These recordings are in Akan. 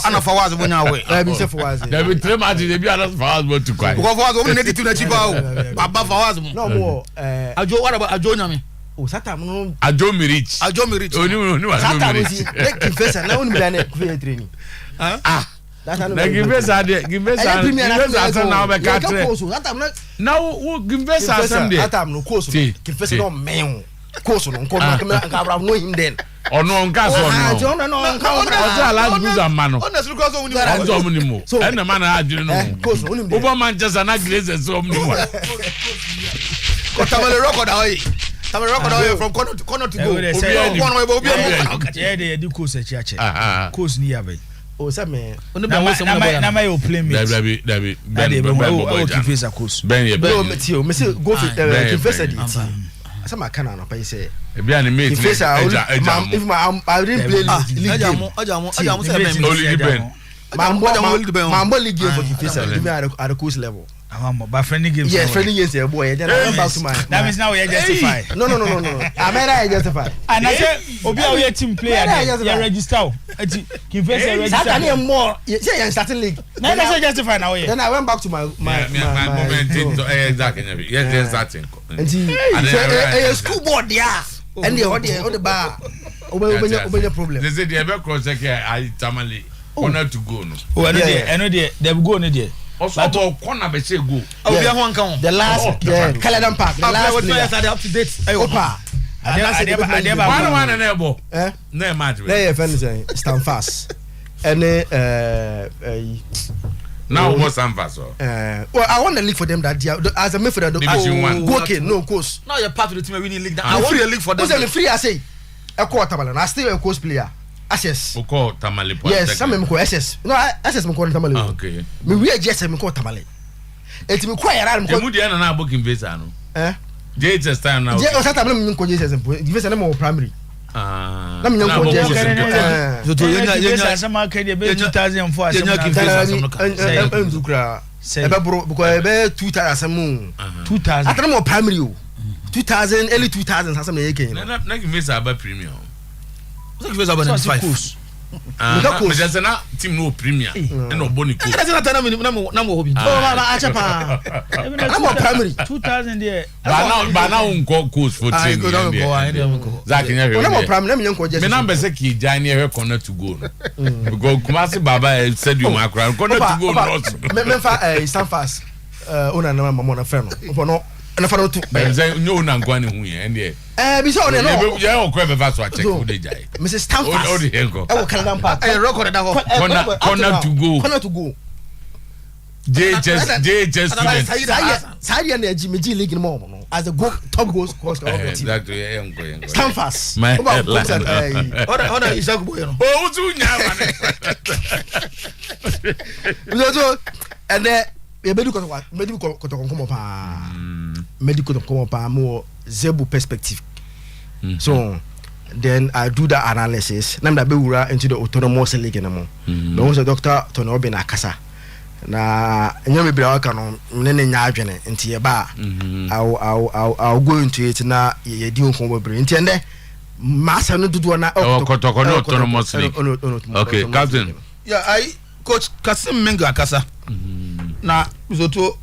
ana for was bunya we I be say for was there be 3 matches they be ana for was but to kwai go for was we need to na chipa o baba for was no more ajo what about ajo nyame o Satam no ajo mi rich oni wa Satam si make face na oni bila na kufe training that's how na give us na be ka tre now give us some dey Satam no course give face no men course no nko nka bra no him then ono nka so no nka ozo ala buza mano honestly cause we ozo mu ni mo e na man adwene no obo Manchester na Glazers so mu ni mo Tamale record away from corner to go obi yeah they do course Acheampong course ni yabe o say me na my you play me David o ki face a course ben ye me say go fit face it asa ma kana no pa say e bia ni mate if I didn't play league ajamu say Ben Mambo league game for face even at the course level but friendly games yes friendly games boy then I went back to my that means now we justify no I mean I justify and I say obi a we team player you register ki face register that more say you starting league na say justify now then I went back to my moment exactly yes starting and say school board there and the bar obey problem they say the ever cross check I tamale corner to go no oh I know there they go no there also corner be say go obi ahun kan the last Caledon Park the last players are up to date opa one na ebo na match na ye fan say stand fast and now what stand fast well I want the league for them that as a midfielder go okay no course now you're part of the team winning league I want the league for them who's free I say a quarter ball I still a course player access o call tamale point yes some me call access no access me call tamale okay me we just me call tamale eti me call yara me call emu dia na booking visa no JHS time now je o sata me call JHS visa na mo primary na me call JHS so to yenya sama ka dey be 2004 asem ndukra e be bro because e be 2000 asem 2000 atana mo primary o 2000 early 2000s asem na yake na visa ba premium so give us about 95 me just na team no premier and no boni coach that's not na mo hobby Acheampong I'm on primary 2000 there ba now unko coach for team Zach nya I'm on primary na me nko just me number say ki jan here corner to go because Kumasi Baba said you makra corner to go not me fa stand fast ona na mama na friend no na fa no to no na ngwani hu ye and bi so no ye o ko be fa so check who dey jai Mrs. Stand fast o dey enko e wo Caledon Park record da corner to go JHS student Sadia na Jimmy League no more as the top goal scorer of the team exactly enko Stand fast order Isaac boy no o tu nya man so and medical pa more zebu perspective so then I do that analysis na be wura into the autonomous league na mo no was a doctor to no be na kasa na nyame bira waka no ne nya adwene nti ye ba I'll go into it na ye di nko bobre nti ende masa no dudu na autonomous league okay captain yeah I coach Kasim Menga kasa na zoto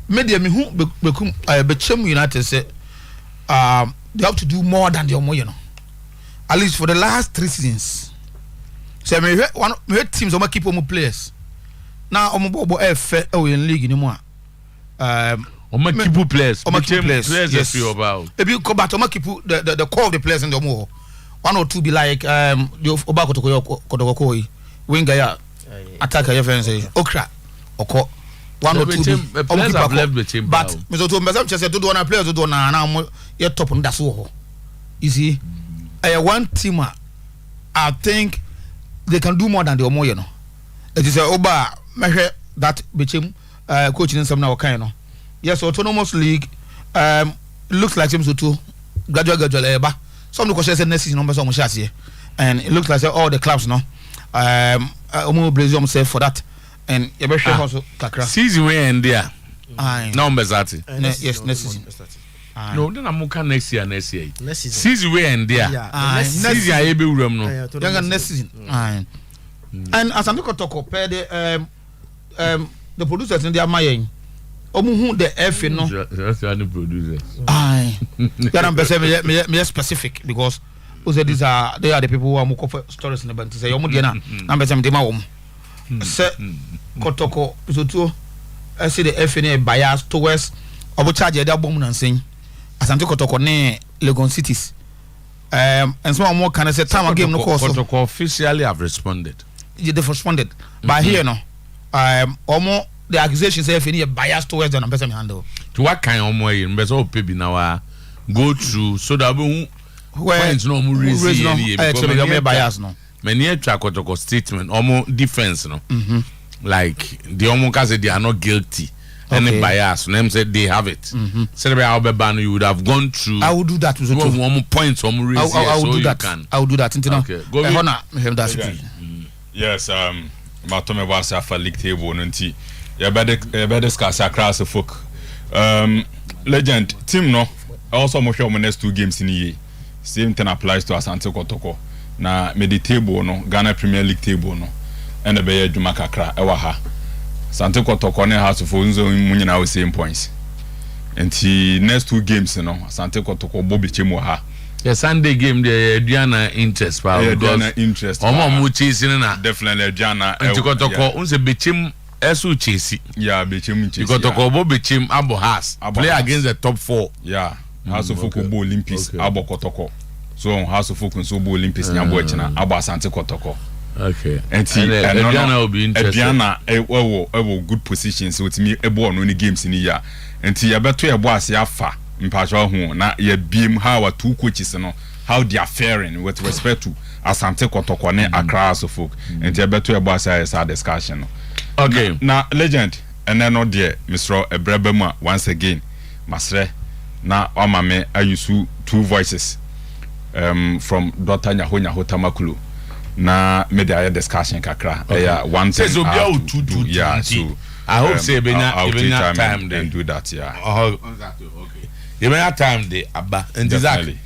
media me hu bekum bechem United say they have to do more than the omo you know at least for the last 3 seasons so me one teams omo keep omo players na omo bobo F in league ni mo omo keep players yes free about ebi ko but omo keep the core of the players in the omo one or two be like the Obako Kotoko winger ya attacker your friend say okra oko one or two players have left the team but me so to me say do one players do na you top on that so you see one team I think they can do more than the omo you know it is oba measure that became coaching some now kind no yes autonomous league looks like some so to gradual eba some no question say next season number some share and it looks like all the clubs no omo Brazil himself for that and you better also kakra season we end there numbers at yes next season no then I'm can next year season we end there season I be wuram no younger next season And as Asante Kotoko per the producers in their mind. Who the F no. That's the producers. Aye. That I'm be specific because they are the people who are more stories in the band. Say Omodiana. I'm better than my Say Kotoko Otuo. I see the F bias towards Obuchaje that bomb and sing. Asante Kotoko ne Legon cities. And some more can I say time again no course. Kotoko officially have responded. They've responded. But here no. Almost the accusations say any bias towards them person handle. To what kind of way in better maybe now go through so that we went no more reason bias no. Many track Kotoko statement almost defense no. Like the almost say they are not guilty. Any bias, them said they have it. Said about you would have gone through. I will do that. One points, some reason. I will do that. I will do that. Okay, go ahead. Yes, Matome was a league table, and you better discuss across the folk. Legend team no. Also, most of the next 2 games in the year. Same thing applies to Asante Kotoko. Na me the table no Ghana Premier League table no, and the Bayer Juma Kakra Ewaha. Asante Kotoko ne has for munyina with same points. And the next 2 games no Asante Kotoko Bobby Chimwaha. The Sunday game the Diana interest power. Diana interest. Omo chasing na. Definitely Diana. Asante Kotoko unse bechim esu chase. Yeah, bechim chase. Kotoko Bobby Chim Abo has play against the top 4. Yeah. House of Football Olympics Abo Kotoko. So House of Football Olympics nyambo echina Abo Asante Kotoko. Okay. And Diana will be interested. Diana good positions so to me ebo no any games in the year. And ti abeto ebo ase afa mpacho ho na ye biem how our 2 coaches no how they are faring with respect to Asante Kotoko ne Accra so folk. And ti abeto ebo ase a discussion. Okay. Now legend and then no there Mr. Ebrebema once again Masre na omame ayusu 2 voices from Dr. Nyaho Tamakulu. Na made a discussion kakra. Yeah, one thing. So yeah, so I hope say even time they do that. Yeah. Oh, exactly. Okay. Even that time they abba and definitely.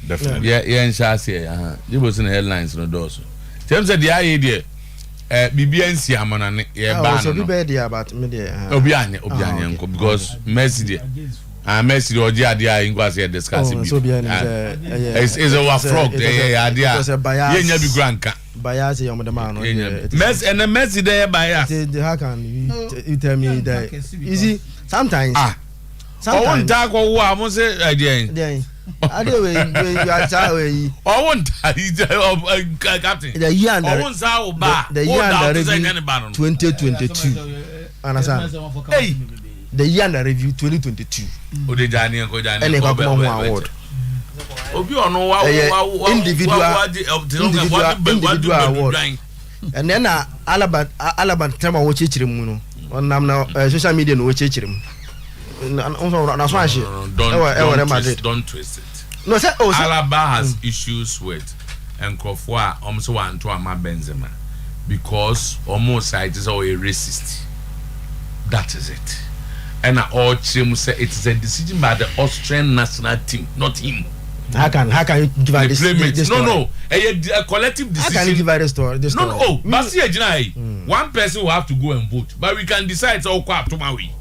Yeah, in Shas here. You was in the headlines no doors. Terms of the idea. BBNC amana yeah ban. So be there about me there. Obianye because Messi Messi oji adia ingwa say discussing. So it's a frog there idea. Yenya bi granka. Bias your man. Messi and Messi there bias. How can you tell me that? You see, sometimes. Sometimes. I won't say idea. I do you are tired. I won't captain. The year under 2022. Understand? Hey, the year under review 2022. And award. Individual award. And then Alabama time I watch it on now social media no watch it. Don't twist it. No, Alaba has issues with and Crawford almost want to Ama Benzema because almost it is all a racist. That is it. And I also say it is a decision by the Austrian national team, not him. How can you divide this story? No, a collective decision. How can you divide this story? No, but see, one person will have to go and vote, but we can decide to go up to Maui.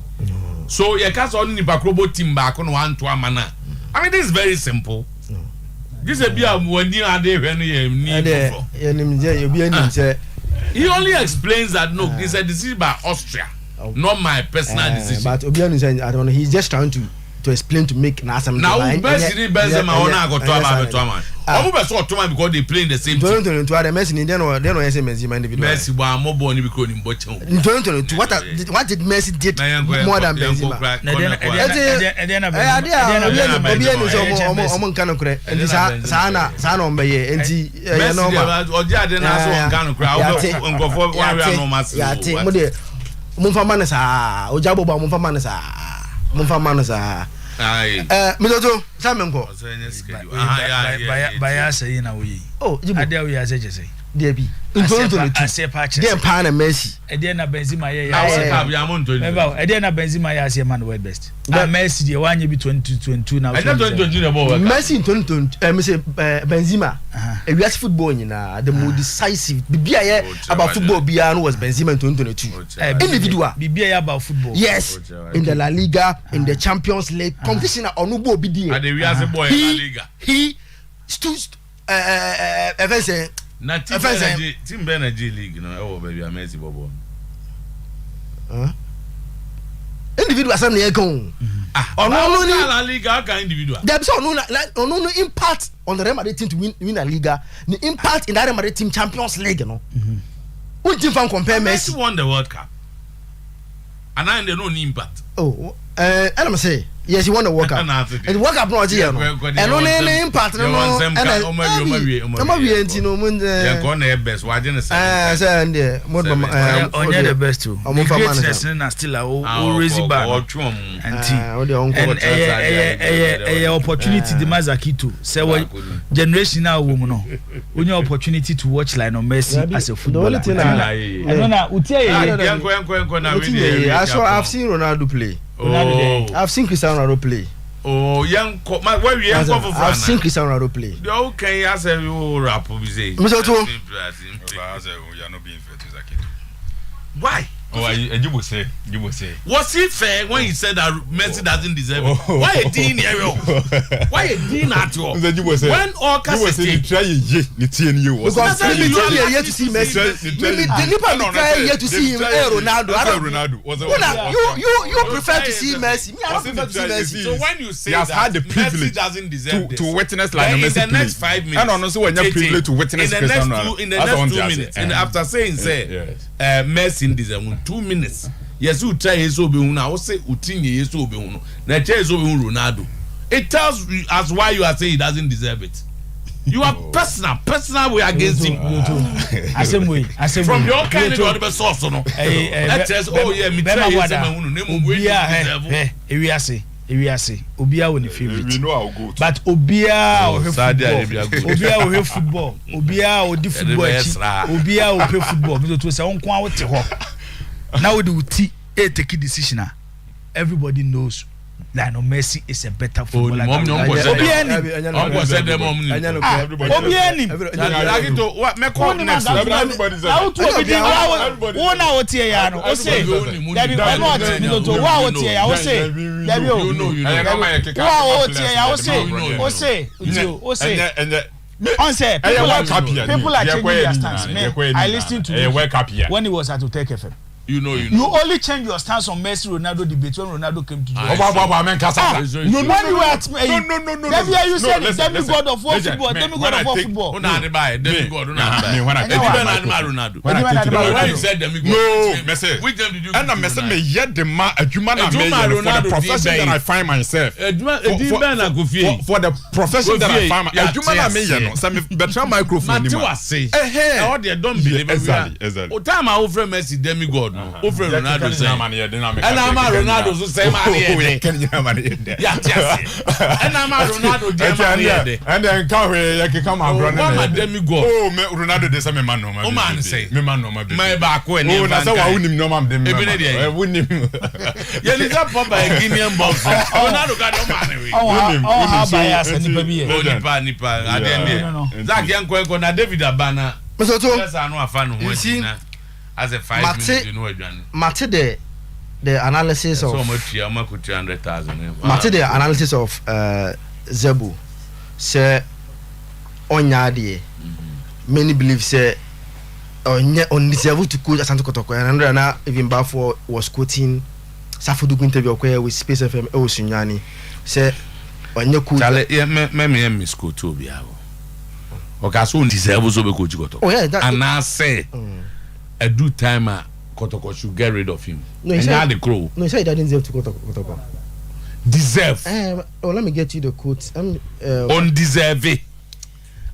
So you can't only Bakrobo team back on 1 to a manner. I mean, this is very simple. This is a beer when you are there when he only explains that no, this is a decision by Austria, not my personal decision. But Obiano is I don't know. He's just trying to explain to make Nasam. Now, Benzema on I got to about because they play in the same team. To the Messi, then or SMS individual. Messi was more born because in Bochum. What did Messi did more than Benzema? Miloto, Simon Go. By us saying, oh, you are say, Debbie. in 2022 ase patch dem pa na Messi ede na Benzema ye na World Cup ya mo ntoni remember ede na Benzema ya ase man world best na Messi de wanye bi 2022 na 2022 na ball Messi in 2022 Benzema ewiase football nyina the most decisive bibia ye about football bia no was Benzema in 2022 individual bibia ye about football yes in the La Liga in the Champions League competition onu bo bi die and the wiase boy in La Liga he stood say na team energy league no e wo ba bia Messi bobo individual asem na kon ono ni La Liga ka individual there so no impact on the Real Madrid team to win La Liga the impact in that Real Madrid team Champions League no who team fan compare Messi won the World Cup and I no impact I'm say yes, you want to work up. And work up no here. And only impact no. And best. Why didn't say? Say only the best too. Greatness na still a raise bar. And opportunity the Mazakito. Say generation now woman no. Only opportunity to watch Lionel Messi as a footballer. I've seen Ronaldo play. I've seen Cristiano Ronaldo play. Oh, young where we young for I've seen Cristiano Ronaldo play. Okay, I say you rap we say. Mr. Otuo. You are not being fair to Zaki. Why? Oh, you will say. Was it fair when he said that Messi doesn't deserve it? Why a dean here? Why a dean at all? When all cast try you because you here to see Messi. Maybe the Lipa try here to see him Ronaldo. You prefer to see Messi. Me I prefer to see Messi. So when you say he has that had the privilege Messi doesn't deserve this, to witness Lionel Messi play. In the next 5 minutes. And honestly when you privilege to witness Cristiano Ronaldo. In the next 2 minutes. And after saying say Messi deserve 2 minutes. Yes, you try his obi una. I say utinye his obi una. Na try his obi Ronaldo. It tells us why you are saying he doesn't deserve it. You are personal way against him. From your kind of the source, no. That says, oh yeah, me try his Obia will favorite. We know how good. But Obia will have football. Obia will do football. Obia will play football. Because to say on kwa now we do take a decision. Everybody knows Lionel Messi is a better footballer. People are changing their stance. I listened to you when he was at Utech FM. You only change your stance on Messi Ronaldo debate when Ronaldo came to you. No. You said demigod of war football. Demigod of war football. When you said demigod, no, Messi. Which them did you? And Messi me yet the man for the profession that I find myself. For the profession that I find myself. Some better microphone. Don't believe exactly. Time I offer Messi demigod. Over Ronaldo say and I'm Ronaldo so say man here and I'm Ronaldo there and then come and run demigod Ronaldo dey say me man no man say me man no ma be my back when na say wa unim no man dem unim you need that papa Guinean box Ronaldo got no man we how bias nipa bi nipa adende Zach Yanko na David Abana Mr. Otuo yes I know afa no ho as a 5 minutes, you know what Mate the analysis of so much 200,000. Mate the analysis of Zebu say Onyadie. Many believe say on deserve to coach Asante Kotoko and na even before was quoting Safudu interview with Space FM Osunyani say onye coach me miss coach to be abo. Okay, so deserve so be coach Kotoko. Oh yeah, that and I say a do timer Kotoko should get rid of him. No, and now the crow. No, he said he doesn't deserve to Kotoko. Deserve. Let me get you the quote. Undeserve.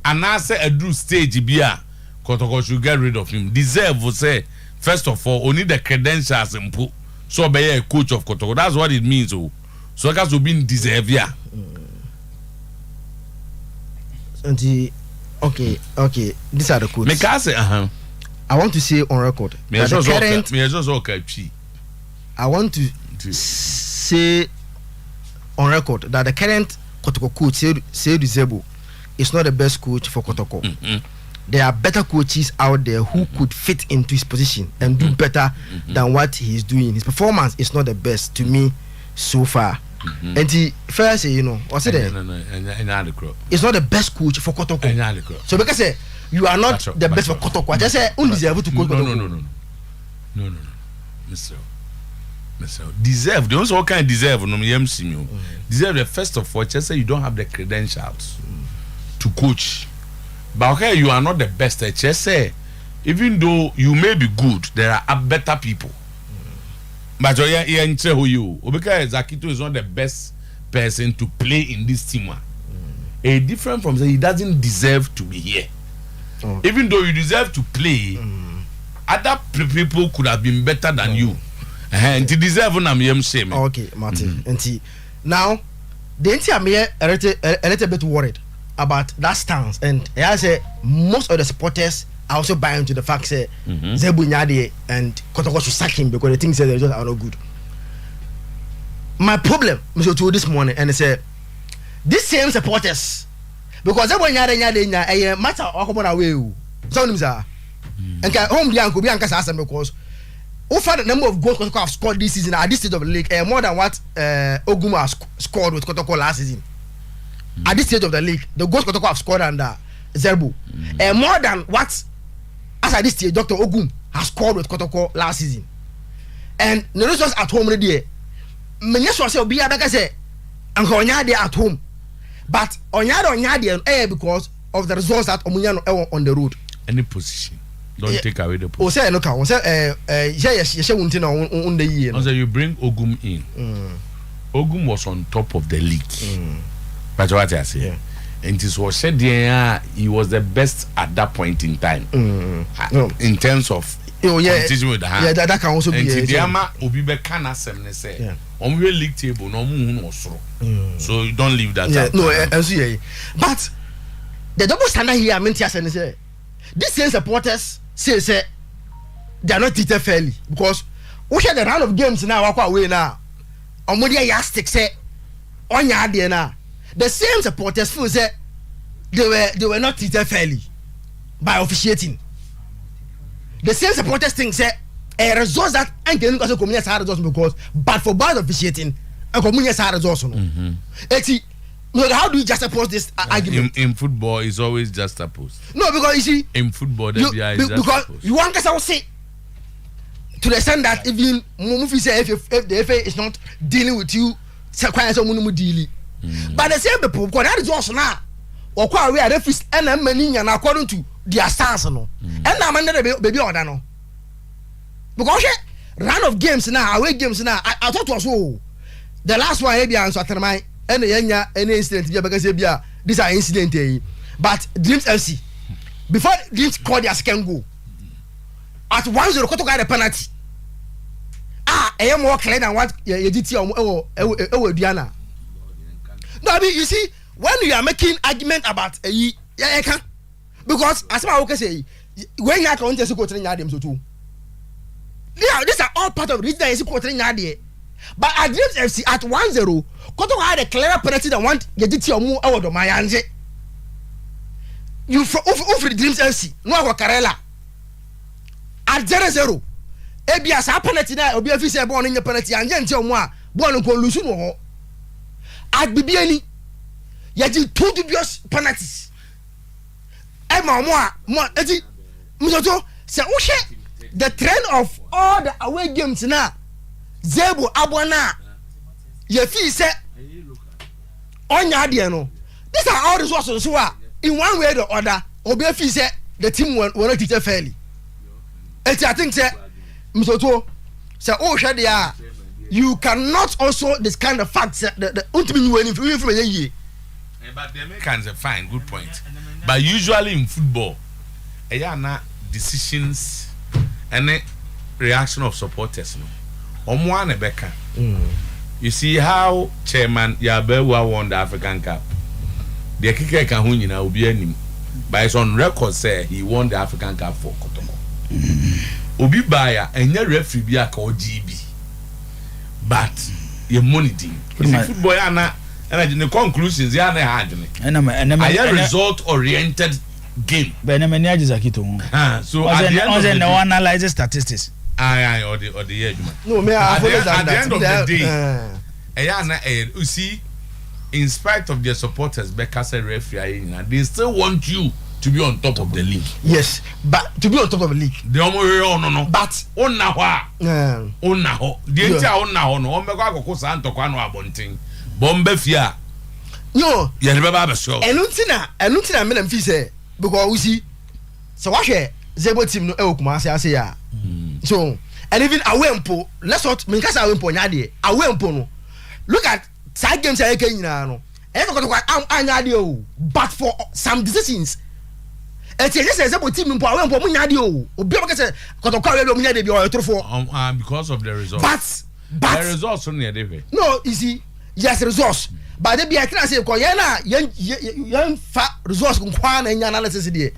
And I say a do stage bia Kotoko should get rid of him. Deserve will say first of all only the credentials and put so be a coach of Kotoko. That's what it means. So guys will be deserve yeah. Okay. These are the quotes. Make us say I want to say on record. I want to say on record that the current Kotoko coach, Seydou Zebo, is not the best coach for Kotoko. There are better coaches out there who could fit into his position and do better than what he is doing. His performance is not the best to me so far. And he first say, what's it? It's not the best coach for Kotoko. So because you are not the best for Kotoko, I just say undeserved to coach Kotoko. No. Mr. Deserve. The only kind deserve deserve the first of all, just say you don't have the credentials to coach. But okay, you are not the best. Just say, even though you may be good, there are better people. But you because Zakito is not the best person to play in this team. A different from saying he doesn't deserve to be here. Even though you deserve to play, other people could have been better than you. And he deserve shame. Okay, Martin. And now the I'm here a little bit worried about that stance, and I say most of the supporters are also buying into the fact that Zebu Nyade and Kotoko should sack him because the things that they just are not good. My problem, Mr. Otuo, this morning, and I said these same supporters, because Zebu Nyade matter or away. So and home Bianco Bianca because over the number of goals Kotoko have scored this season at this stage of the league, more than what Ogum has scored with Kotoko last season. At this stage of the league, the goals Kotoko have scored under Zerbo, more than what, as at this stage, Dr. Ogum has scored with Kotoko last season. And the results at home already. Many say Obi Abeka say, Uncle Onyade at home, but Onyade because of the results that Omunyano on the road. Any position. Don't take away the position. Say no can. Say on the year. Also, you bring Ogum in. Ogum was on top of the league. But what I say, and it was said he was the best at that point in time. In terms of competition with the hand. Yeah, that can also be. And Tidiama Obibe Kana Semne say, on your league table, no moon or so. So you don't leave that out. No, but the double standard here, I mean, say these same supporters say they are not treated fairly because we had the round of games now. Walk away now. Omodia Yastic say on your day now. The same supporters feel say they were not treated fairly by officiating. The same supporters think say a result that and can also communicate hard results because but for bad officiating and communicate hard results how do you just oppose this argument? In football, it's always just opposed. No, because you see, in football, because you want to say to the extent that even Mumufi say if the FA is not dealing with you, but the same people, because that is also now, or quite aware referees and many and according to their stance, no, and I'm under the baby order, no, because run of games now, away games now. I thought was the last one, maybe answer to my. Any incident because these are incident but Dreams FC before Dreams scored their second goal at 1-0 Kotoko got a penalty. I am more clear than what you did Diana. No, I mean you see when you are making argument about because as I can say when you are going to go to the too. These are all part of the reason that is going but at Dreams FC at 1-0 Kotoko had a clearer penalty than one Yediti Omu Ewodo Mayanje. You for Dreams FC no Karela at 0-0 ebia sa penalty na obi afi say ball no penalty anje nti omu a ball no ko lusu no ho at bibiani yaji two dubious penalties e ma omu a mo eti mzoto say wo the trend of all the away games na Zebu Abwana ye fi say onya ade no these are all resources so in one way or the other obi fi say the team were not treated fairly. I think say Msoto say hwe there you cannot also this kind of facts the ultimate you win from ye but the Americans are fine good point but usually in football na decisions and reaction of supporters no Omwane Beka. You see how Chairman Yabewa won the African Cup. The kicker can win in Obianim. But it's on record say he won the African Cup for Kotoko. Obi buyer and your referee be a called GB. But your money thing. Football and the conclusions they are hard. And a result oriented game. But I'm a so at the end of analyze statistics. Aye, or the year. No, me at the end of the day, you see, in spite of their supporters, Becca said referee, they still want you to be on top of the league. Yes, but to be on top of the league. The no. But on now, on now, the entire on now, on Mega Santo Quano Abonting, Bombefia. No, you never have a show. And Lutina made them say because we see. So what share Zebo team no Elkuma say ya. So and even Awempo, let's not because Awempo nyade. Awempo no. Look at side games I can no. But for some decisions. And just as a team in power, because of the results. But the results only David. No, you see, yes, results. But they be I can say, young fat results and analysis. Since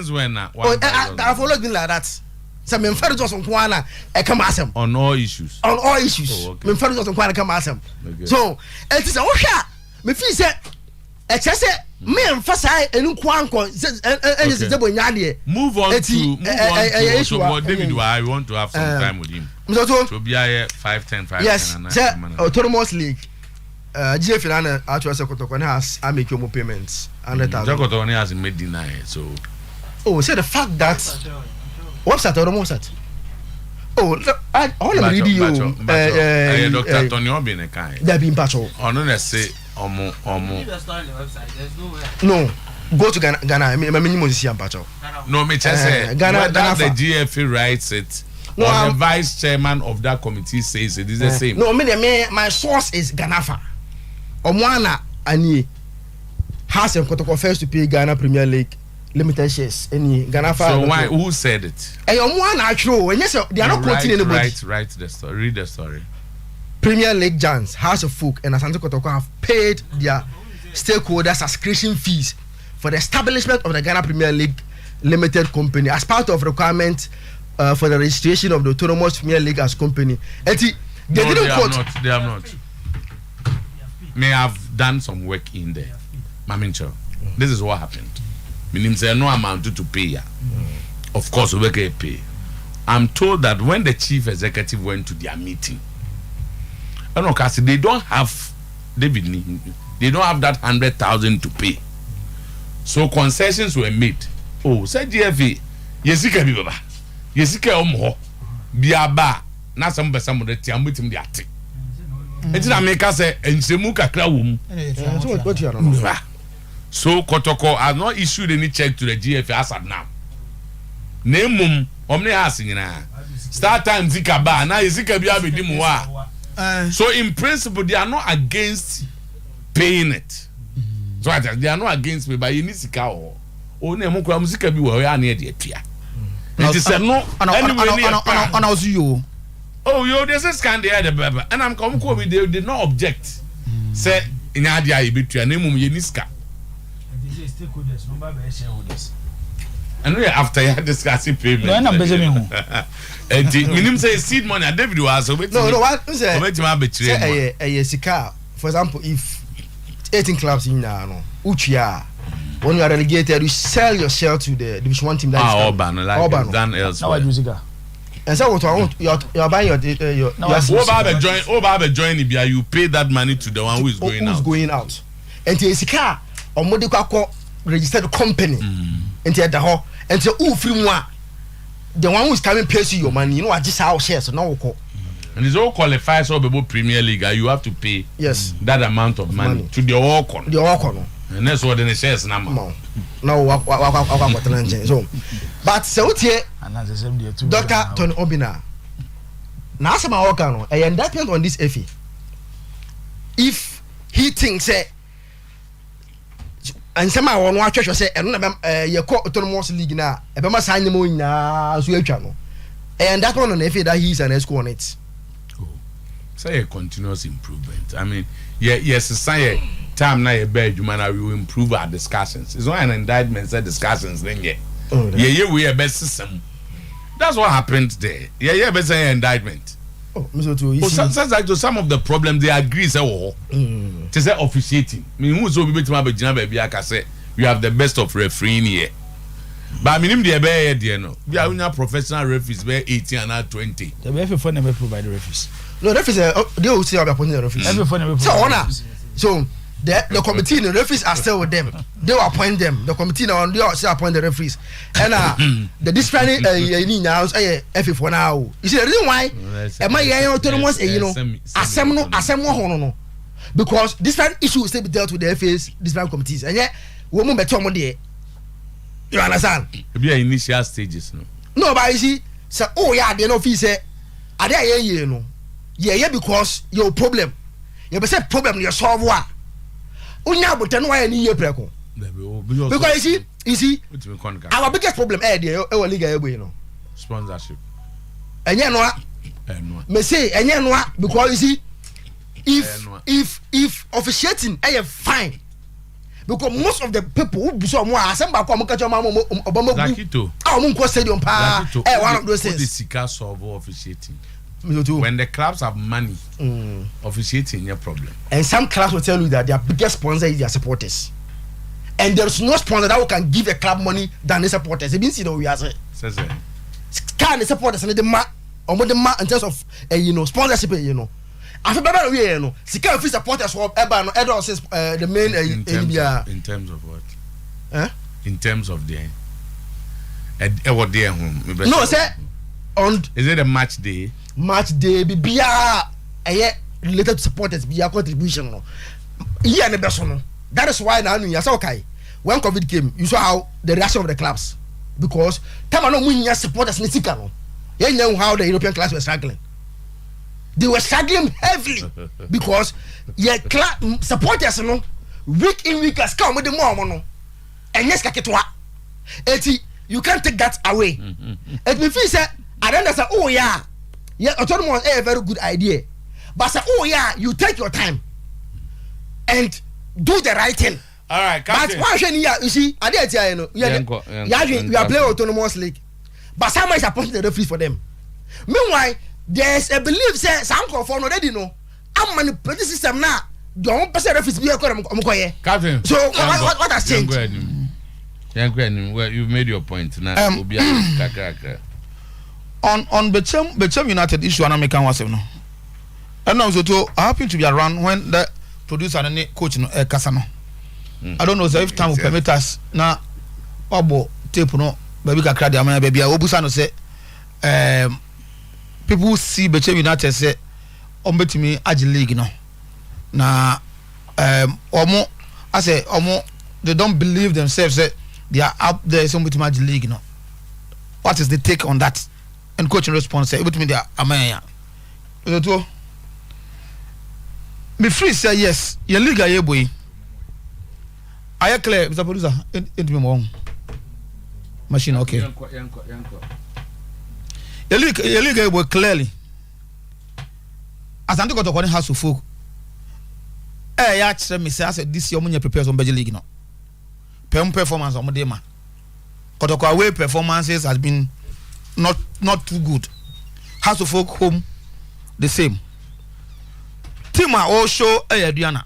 when? I've always been like that. Some results on Kwana, I come ask them. On all issues. On all issues. Results on Kwana come ask them. So, it is a washer. Me feel say, me emphasize enu kwanko and move on to so what David I want to have some time with him so be here 5-10 yes autonomous league GF Lana actually Kotoko has I make your payments 100,000 Kotoko has made deny so say the fact that what's that autonomous at I want to read you Dr. Tony Obin kind there be patcho ono say Omo. No, go to Ghana. Minimum is here, Pacho. No, me just say Ghana. The GFA writes it. No, the vice chairman of that committee says it is the same. No, my source is Ghanafa. Omwana Ani has a confess to pay Ghana Premier League limited shares. Any Ghanafa. So why? Who said it? Omwana actually. And yes, they are not quoting anybody. Write the story. Read the story. Premier League Giants, House of Folk, and Asante Kotoko have paid their stakeholders subscription fees for the establishment of the Ghana Premier League Limited Company as part of requirement for the registration of the Autonomous Premier League as company. And they have not. May have done some work in there. Mamincho, this is what happened. Meaning there no amount to pay. Of course, we get pay. I'm told that when the chief executive went to their meeting, they don't have David. They don't have that 100,000 to pay. So concessions were made. Oh, said GFA, Yesika Bibaba, Yesika Omo, Biaba, na some of the Tiamutim the Ati. And then make us say, and Semuka Krawum. So Kotoko has not issued any check to the GFA as of now. Name Omne asking now. Start time Zika Ba, now Yesika Biabi Dimwa. So in principle they are not against paying it. So they are not against me, but you need to go. Oh, no, I'm music be where I need it. It is no. Oh, yo, there's a scan there, the baby, and I'm coming with they did not object. Say in idea you between name Yeniska. And we after you discussing payment. No, I'm busy. And minimum say seed money. David was no. What say? For example, if 18 clubs in Uchia, when you are relegated, you sell your share to the Division 1 team. That is Urban, done elsewhere. And so what I want, you're buying your join Ibia, you pay that money to the one who is going out. And to Sika or Modicako registered company. And to the hall and to free one. The one who is coming pays you your money, you know, I just how shares, so no call. And it's all qualifies for the Premier League. You have to pay that amount of money to the Walk-on. The Walk-on. And that's what the shares number. No, so, but so here, Dr. Tony Obina. Now, some Walk-on, and that depends on this FA. If he thinks, and some I want to watch say, and you call autonomous league now, a Bama sign them in channel. And that one on FA that he's an escort on it. Say a continuous improvement. I mean, yes, say time now a bad human we will improve our discussions. It's not an indictment, say discussions then Yeah, we are best system. That's what happened there. Yeah, best indictment. Some of the problems they agree say to say officiating. I mean, who's over to we have the best of refereeing here. But I mean, they we are professional referees, we 18 and 20. The FFO never provide referees. No, referees they will say appointing the referees. So the committee and the referees are still with them. They will appoint them. The committee now they will still appoint the referees. And the disciplinary now FFO now. You see the reason why? Am I autonomous? No. Because different issues still be dealt with the FA's different committees. And yet, woman better more there. You understand? Be initial stages, no. No, but you see, say, oh yeah, they no fee say, are there you know? Yeah, because your problem. You be say problem you solve what? Unya but no why any year preko. Because you see, our biggest problem there, our league you know. Sponsorship. And you know, me say, and you know, because you see, if officiating, I am fine. Because most of the people who so more assemble come catch Obama stadium one of those things. Officiating. When the clubs have money, officiating your problem. And some clubs will tell you that their biggest sponsor is their supporters. And there's no sponsor that can give a club money than the supporters. It means you know we are saying. Can the supporters and the in terms of sponsorship, I feel better we Sika free supporters for Edo says the main in terms of what? In terms of the what day home. No, say on is it a match day? Match day be related to supporters be a contribution no. Yeah, the best one. That is why now you say okay. When COVID came, you saw how the reaction of the clubs because time no win supporters ni sika no. You know how the European clubs were struggling. They were struggling heavily because supporters no week in week as come with the more no and yes kaketwa eti you can't take that away. It me feel say I don't say oh yeah autonomous a very good idea but say oh yeah you take your time and do the right thing. All right, Captain. But one you see I did tell you know you are playing autonomous league but someone is appointing the referee for them. Meanwhile there's a belief say some conform already know I'm manipulating system now don't person referees be Captain. So what has changed? Well, you've made your point now. On Bechem United issue and American was no. And now so I happen to be around when the producer and the coach no Kasano. I don't know if time will permit us now obo tape no baby kakra de amana baby obusa no say people see Bechem United say ombetimi agi league no na omo I say omo they don't believe themselves that they are up there ombetimi agi league no. What is the take on that? And coaching response say ombetimi they are amaya so me free say yes your league are boy are you clear Mr. Producer into me wrong machine okay your league were clearly as anti got to house of folk ya tell me say I said this year money prepare some league no performance on Modema Kotoko away performances has been not too good. House of folk home the same team are all show Adriana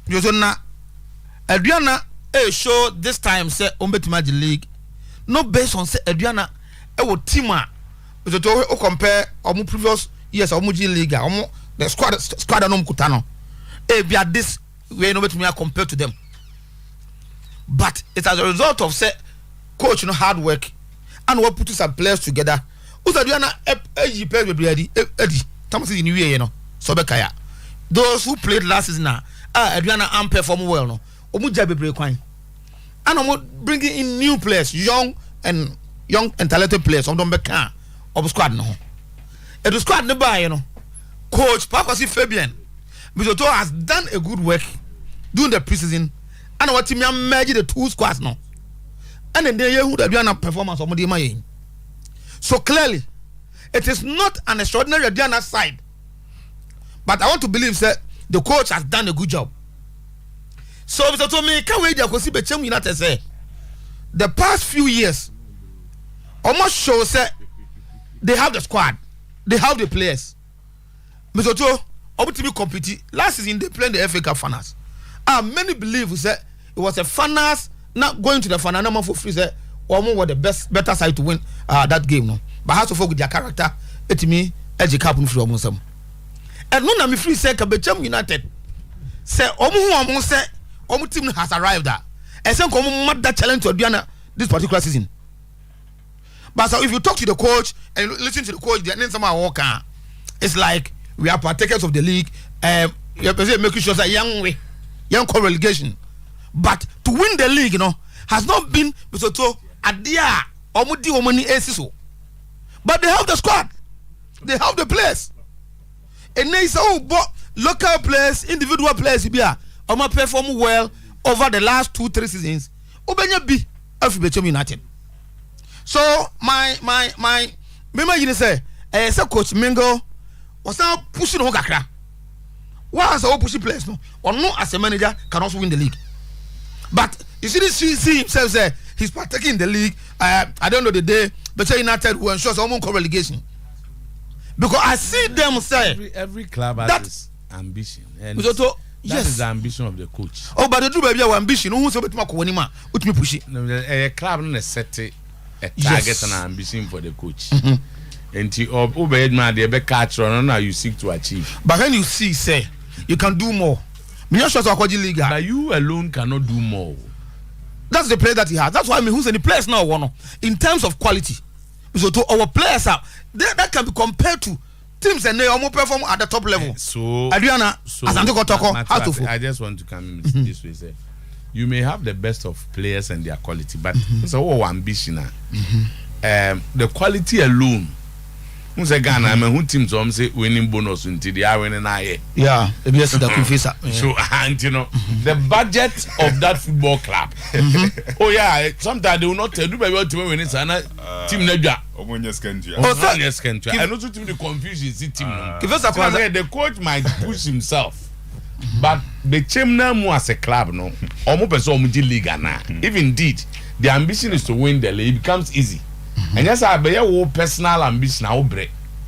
because na Adriana show this time say Ombetima league no based on say Adriana team because to compare omu previous years omu G league omu the squad no mkutano be at this way no betumi compare to them but it's as a result of say coach no hard work and we put some players together Adriana play Eddie Thomas in new year no so bekaya those who played last season Adriana am perform well no omu ja bebre kwan and omu bringing in new players young and talented players on don beka of squad no e do squad no buy you know coach Pakosi Fabian Bisoto has done a good work during the preseason and what team merge the two squads no and then they who Adriana performance of Modema so clearly it is not an extraordinary Adriana side but I want to believe that the coach has done a good job. So Mr. Tommy, can we just see Bechem United say the past few years, almost shows that they have the squad, they have the players. Mr. Otuo, obviously compete. Last season they played the FA Cup finals. Many believe that it was a finals, not going to the final number for free. Say, Omo were the better side to win that game. No, but has to focus with their character. It me edge cap free almost some. And no, na me free say Kabecham United. Say Omo say Omo team has arrived there. And say Omo mad that challenge to Diana this particular season. But so if you talk to the coach and listen to the coach, then somehow walk. It's like we are partakers of the league. You are making sure that young relegation. But to win the league, you know, has not been Mr. Adia or Mudi or Money Esiso. But they have the squad, they have the players. And they say, oh, but local players, individual players, Oma perform well over the last 2-3 seasons. Obenya B of Bechem United. So my remember you say Coach Mingo was now pushing on kakra. Why as a pushing players no? Or no as a manager can also win the league. But you see himself say he's partaking in the league. I don't know the day, but United will ensure some relegation. Because I see them say every club has ambition. And that is the ambition of the coach. Oh, but the do baby ambition. Who say betuma ko wanima? Utimi push it. A club no set a target and ambition for the coach. And you obey man they be catch on now you seek to achieve. But when you see say you can do more. Me not sure so league. But you alone cannot do more. That's the player that he has. That's why I mean who's any players now one in terms of quality. So to our players are that can be compared to teams and they almost perform at the top level. So Adriana, I just want to come in this way. Say, you may have the best of players and their quality, but it's all ambition. The quality alone. Who say Ghana? I mean, who teams say winning bonus until they are winning aye. Yeah, so and you know the budget of that football club. Oh yeah, sometimes they will not tell you by what team winning. Sana team neja. And also team the confusion is team. The coach might push himself, but the team now as a club no. Almost person omuji league na. If indeed the ambition is to win the league, it becomes easy. And yes, I be your personal ambition. I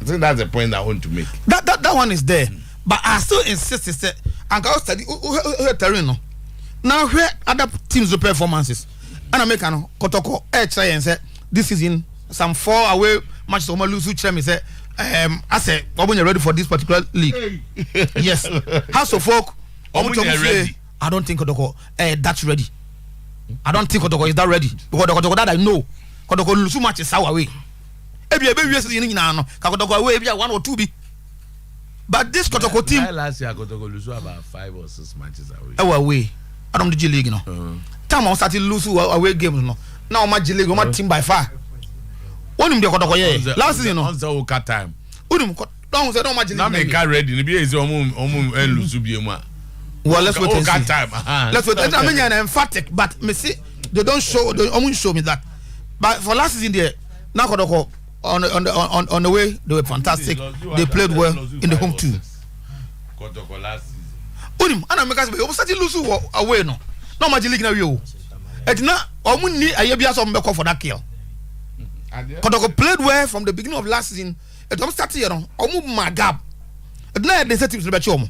think that's the point I want to make. That one is there, but I still insist that I go study terrain. Now where other teams do performances, and I make an Kotoko try and say this is in some 4 away matches. Oma lose to me say I say when you're ready for this particular league. Yes, House of Folk. Ready. I don't think Kotoko that's ready. I don't think Kotoko is that ready because the Kotoko that I know. Kotoko lose matches away. Ebi no. Kotoko away 1 or 2 be. But this Kotoko team last year Kotoko lose about 5 or 6 matches away. Away. I don't do league no. Time I started lose away games no. Now my league my team by far. Only the Kotoko yeah. Last season no. On the cut time. Don't say no match. Now make ready. Be is lose be ma. Well, let's wait and see. Time. Let's wait. I mean, I'm emphatic, but me see they don't show. They almost show me that. But for last season there, now Kotoko on the way they were fantastic. They played well in the home too. Kotoko last season. Unim, ana make us be. We started lose away no. No match league now you. Et na omu ni ayebia so mbeko for that kill. Kotoko played well from the beginning of last season. Et omu started you know. Omu magab. Et na they set teams to be chomo.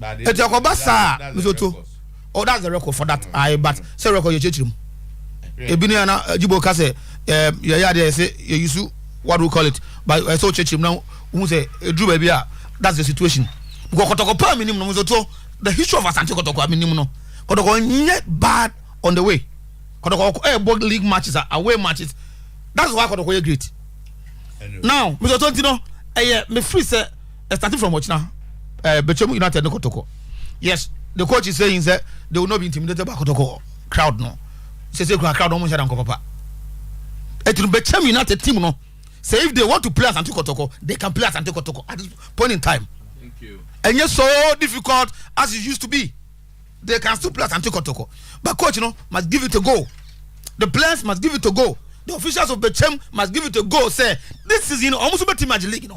Et Yakoba sa Misoto. Oh, that's the record for that. But say record you change him. Ebini ana Jibo Kase yeah they say you use what do we call it, but I saw church him now who say Drew baby that's the situation because Kotoko pa minimum no so the history of Asante Kotoko minimum no Kotoko not bad on the way. Kotoko both league matches away matches, that's why Kotoko is great anyway. Now Mr. Tontino me free say starting from watch now Bechem United no Kotoko. Yes, the coach is saying that they will not be intimidated by Kotoko crowd no. Say crowd almost had papa. It will be United team no. Say if they want to play as Asante Kotoko, they can play as Asante Kotoko at this point in time. Thank you. And yet so difficult as it used to be, they can still play as Asante Kotoko. But coach, must give it a go. The players must give it a go. The officials of Bechem must give it a go. Say this is almost a team league.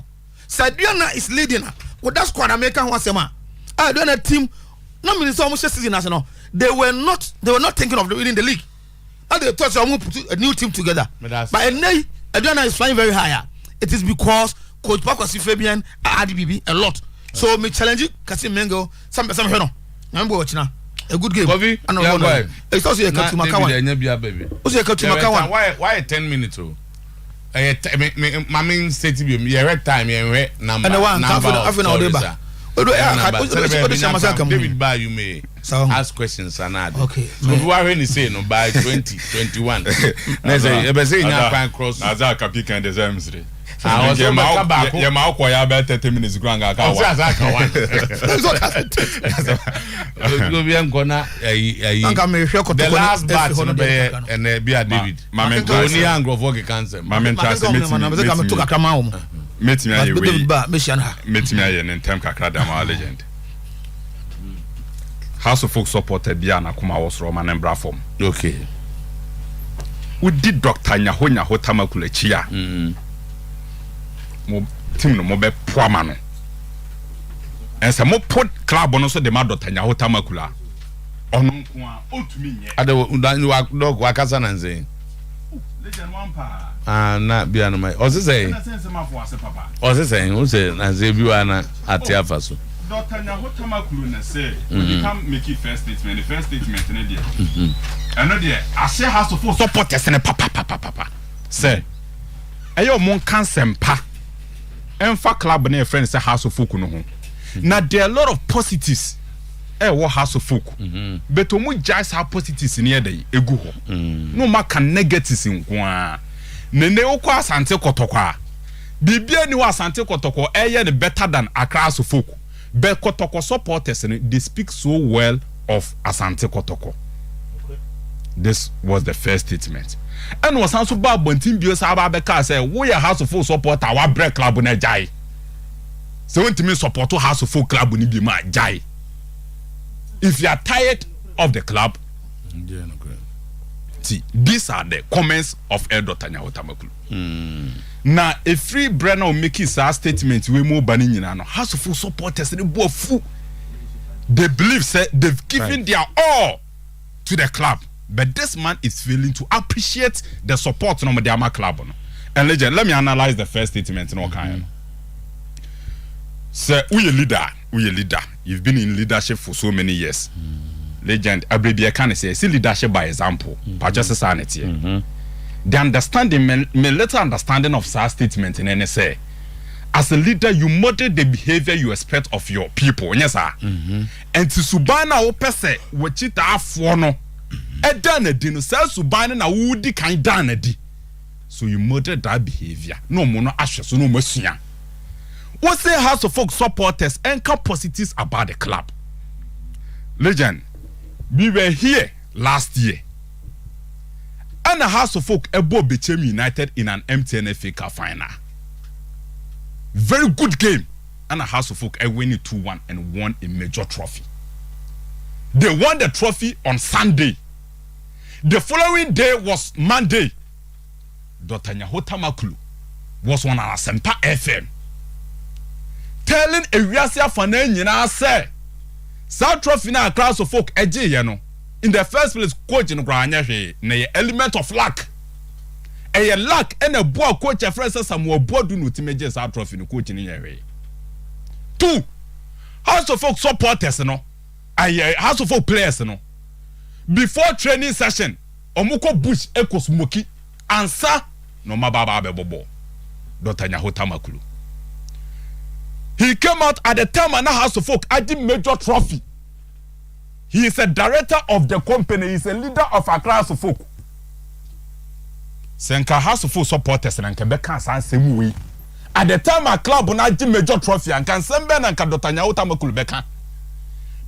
Sadiana is leading. With that squad American once a man. I don't team. No means almost a season national. They were not thinking of winning the league. And they thought I'm going to put a new team together. But Adriana is flying very high. It is because Coach Pakwasi Fabian ADBB a lot. So me challenge you, Kasim Mengo, some no. I'm watching now. A good game. Bobby, I know one. It's also a cut to Makawan. Baby. Also a cut to Makawan. Why 10 minutes? My main state to be red time and number. And the one David Bar, you may ask questions and add. Okay. So if you are really saying no by 2021. Let's say you say you cross. As I can pick and design. I was about your mouth for about 30 minutes. Grand, the last batch and be a David. Only angry for the cancer. My mentor meet me in term kakradama legend. House of Folk supported Biana Kuma was Roman and Brafom. Okay. We did Dr. Nyahonya Hotamakule Chia. Team no mobe poamano. And some more put club on also the mad Dr. Nyahotamakula. On me. I don't dog Wakasan and say. Legend one pa. Not be on my. What's saying? What's saying? Who's saying? As if you are not at Tiafaso. Dr. Nyahotamakulu say, when you come make it first statement, the first statement in India. And no dear, I say has to full supporters and papa. Say, ayo mon cansempa. Enfa club and friends say House of Folk no ho. Now there are a lot of positives. What House of Folk. But omu just have positives in here dey egu ho. No ma can negatives in kwa. Nene okwa asante kotokwa. Bibia ni wa asante kotoko the better than Accra House of Folk. But kotoko supporters they speak so well of Asante Kotoko. Okay. This was the first statement. And was also bad when Team Bios Ababeka said, we are House of Folk support our break club in a jai. So when to me support to House of Folk club in Bima jai. If you are tired of the club, see, these are the comments of Elder Tanya Otamakulu. Now, a free Brenner will make his statement we more banning in House of Folk supporters and they believe say they've given their all to the club. But this man is failing to appreciate the support no the club. And legend, let me analyze the first statement no kind. Say we a leader. You've been in leadership for so many years. Legend, Abrabia can say see leadership by example. Just sanity. The understanding, my little understanding of such statement in NSA. As a leader, you model the behavior you expect of your people. Yes, sir. And to subana opese, which it afono. E dana di no say subana na wudi kan dana di. So you model that behavior. No mono ashe so no masua. What say House of Folk supporters and positives about the club? Legend, we were here last year. And the House of Folk became united in an MTN FA Cup final. Very good game. And the House of Folk win it 2-1 and won a major trophy. They won the trophy on Sunday. The following day was Monday. Dr. Nyahotamakulu was on our Asempa FM. Telling Ewiasia Fanenina say, South Trophy na House of Folk eje yeno. In the first place, coach in Granya, na element of luck. A luck and a boy coach a friend says some more board do not images out trophy no coaching in your way. 2. House of Folk supporters no. House of Folk players no. Before training session, Omuko Bush Eko Smoky answer no mababa bebo. Dr. Nyahotamakulu. He came out at the time and House of Folk at the major trophy. He is a director of the company. He is a leader of Accra House of Folk. Senka House of Folk supporters and Quebec same way. At the time a club on a major trophy and can send Ben and Dr. Nyahotamakulu beka.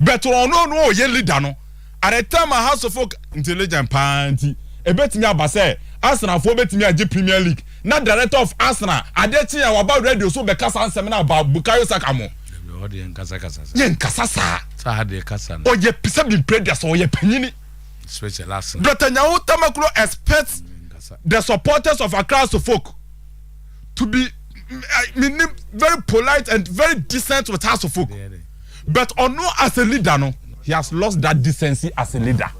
But no ye leader no. At the time a House of Folk intelligent party. A bet me abase. Arsenal for bet me a Premier League. Not director of Arsenal. I did see about radio so beka san seminar about Bukayo Sakamo. Yen kasasa. Oh, ye pisabin predas or ye penini. Special last. Dr. Nyahotamakulu expects the supporters of Accra House of Folk to be very polite and very decent with House of Folk. But no as a leader, no, he has lost that decency as a leader.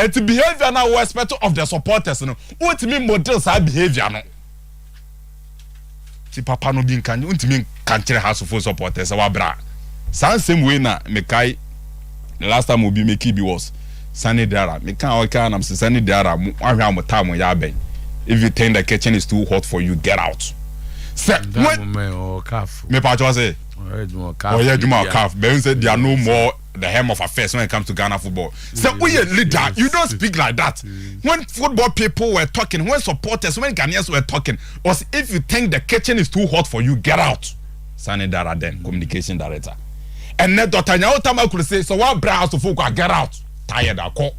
And the behavior now was expected of the supporters. No, what mean models are behavior no. Si papa no bin kan, what mean country house of supporters our bra. Same way na me kai. The last time we be make it was Sunny Dara. Me can't I'm Sunny Dara. I'm time ya ben. If you think the kitchen is too hot for you, get out. Say when me pa say. Oh yeah, Juma calf. Ben said there are no more the hem of affairs when it comes to Ghana football. So we a leader, you don't speak like that. When football people were talking, when supporters, when Ghanaians were talking, was if you think the kitchen is too hot for you, get out. Sunny Dara then, communication director. And then Dr. Nyaotama could say, so what brass of folk get out? Tired I call.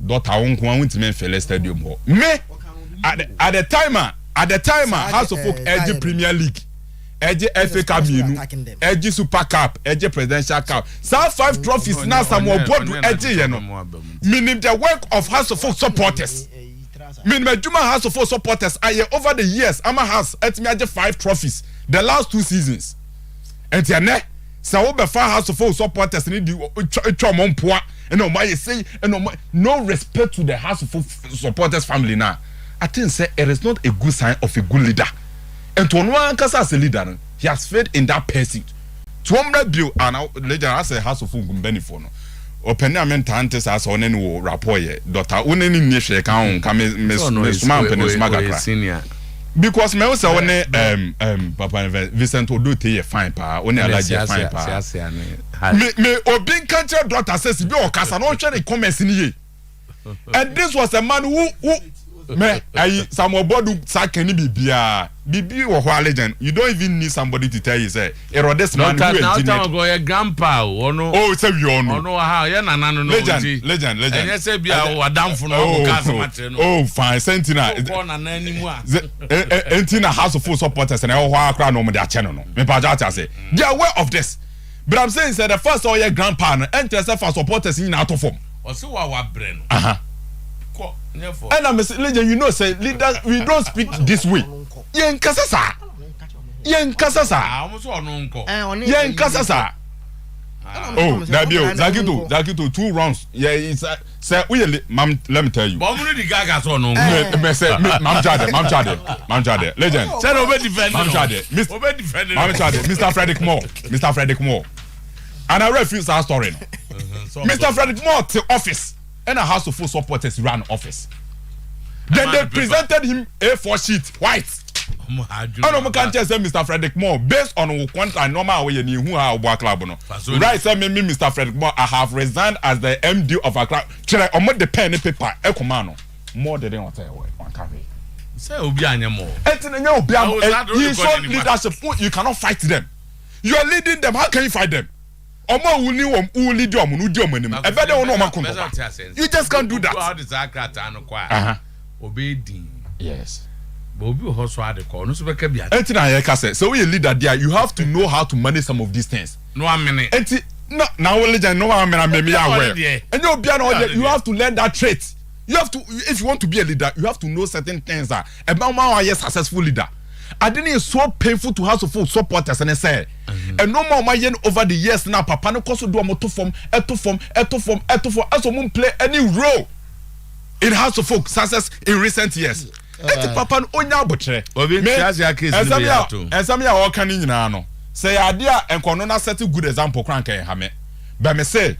Dr. Onkwan went to Memphis Stadium. Me at the timer, House of Folk Edge Premier League. Edge FA Cup, Edge Super Cup, Edge Presidential Cup. Some 5 trophies now some more board to Edge, you know. Meaning the work of House of Folk supporters. Meaning Juma House of Folk supporters are over the years. Ama has at me 5 trophies the last 2 seasons. And tiane, so over 5 House of Folk supporters need to say no respect to the House of Folk supporters family now. I think say it is not a good sign of a good leader. And to one kasa as a leader, he has failed in that pursuit. To one bill and legend as a House of Folk benefit. Open amen tantes as on any rapport ye. Doctor, uneni nishe kan senior. Because me was one Papa Vincent Odote ye fine pa, only allergy fine pa. Me obin country doctor says be o kasa no hwe the comments in ye. And this was a man who me some obodu sakani bibia wo ho legend. You don't even need somebody to tell you say this man who now time go your grandpa ono oh say you ono ha ye nana no legend and you say bia wadamfo no kasa matre no oh fine sentina go na animu a entina House of Folk supporters and ho akra no mo de ache no me pa ja say they are aware of this, but I'm saying say the first all your grandpa no enter say for supporters in out of form o say wa bre no and I'm saying legend, you know say leaders we don't speak this way. Yen kasasa oh Zakito 2 rounds yeah it's say mam let me tell you but let me say mam jade legend say obey defend Mr. Frederick Moore and I refuse our story Mr. Frederick Moore to office and a House of Folk supporters ran office. Then they presented him A4 sheet white. I can't just say Mr. Frederick Moore based on what I normal way you who are our club no. Right say me Mr. Frederick Moore I have resigned as the MD of a club. Try on the pen and paper e command more than what I want cafe. Say obi anyamo. You show leadership you cannot fight them. You are leading them, how can you fight them? You just can't do that. Yes. So we a leader there, you have to know how to manage some of these things. No minute. No, now legend, no one aware. And you have to learn that trait. You have to, if you want to be a leader, you have to know certain things that about a successful leader. I didn't it's so painful to House of Folk supporters and I say and no more my over the years now papa no cause do to form as someone play any role in House of Folk success in recent years. Papa no onya botre some ya all can no say idea and kono set a good example crank hame but me say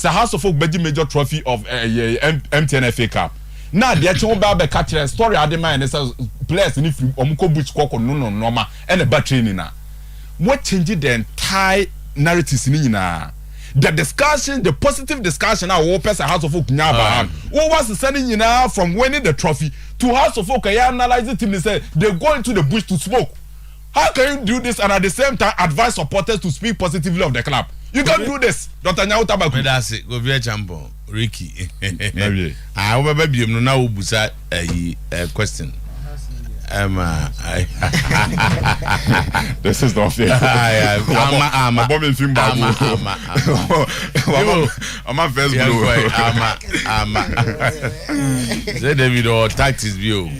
House of Folk major trophy of MTN FA Cup. Now the actual baby catcher story I demand is players in if omko buch kwako no normal and a bad training na. What changed the entire narratives in na? The discussion, the positive discussion our person House of Folk nyaba. What was sending you now from winning the trophy to House of Folk? I analyze it and they say they go into the bush to smoke. How can you do this and at the same time advise supporters to speak positively of the club? You can't do this, Dr. Nyaotama. That's it. Oyerepa Ricky. I remember you now busa a question. This is not fair. I'm a first Say David or taxes view.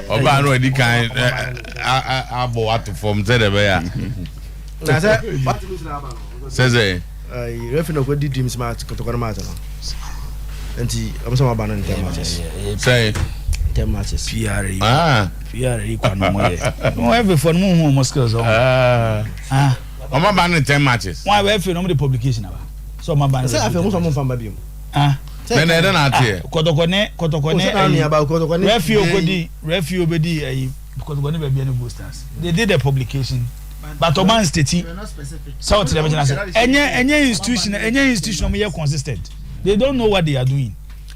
Oba no any kind abo what to form say the bear. Says referee no go di dreams match ko to match no. nti I'm some about 10 matches. Say 10 matches. PRE kwa no mo ye. No every for no mo skills on. Oma ban 10 matches. Why we feel no the publication aba. So ma ban. Say afi mo so mo famba biom. Men e na ate. Kotokone. Refi obedi kotokone be bia no boosters. They did the publication. But Oman State South Lebanon any institution are consistent. They don't know what they are doing.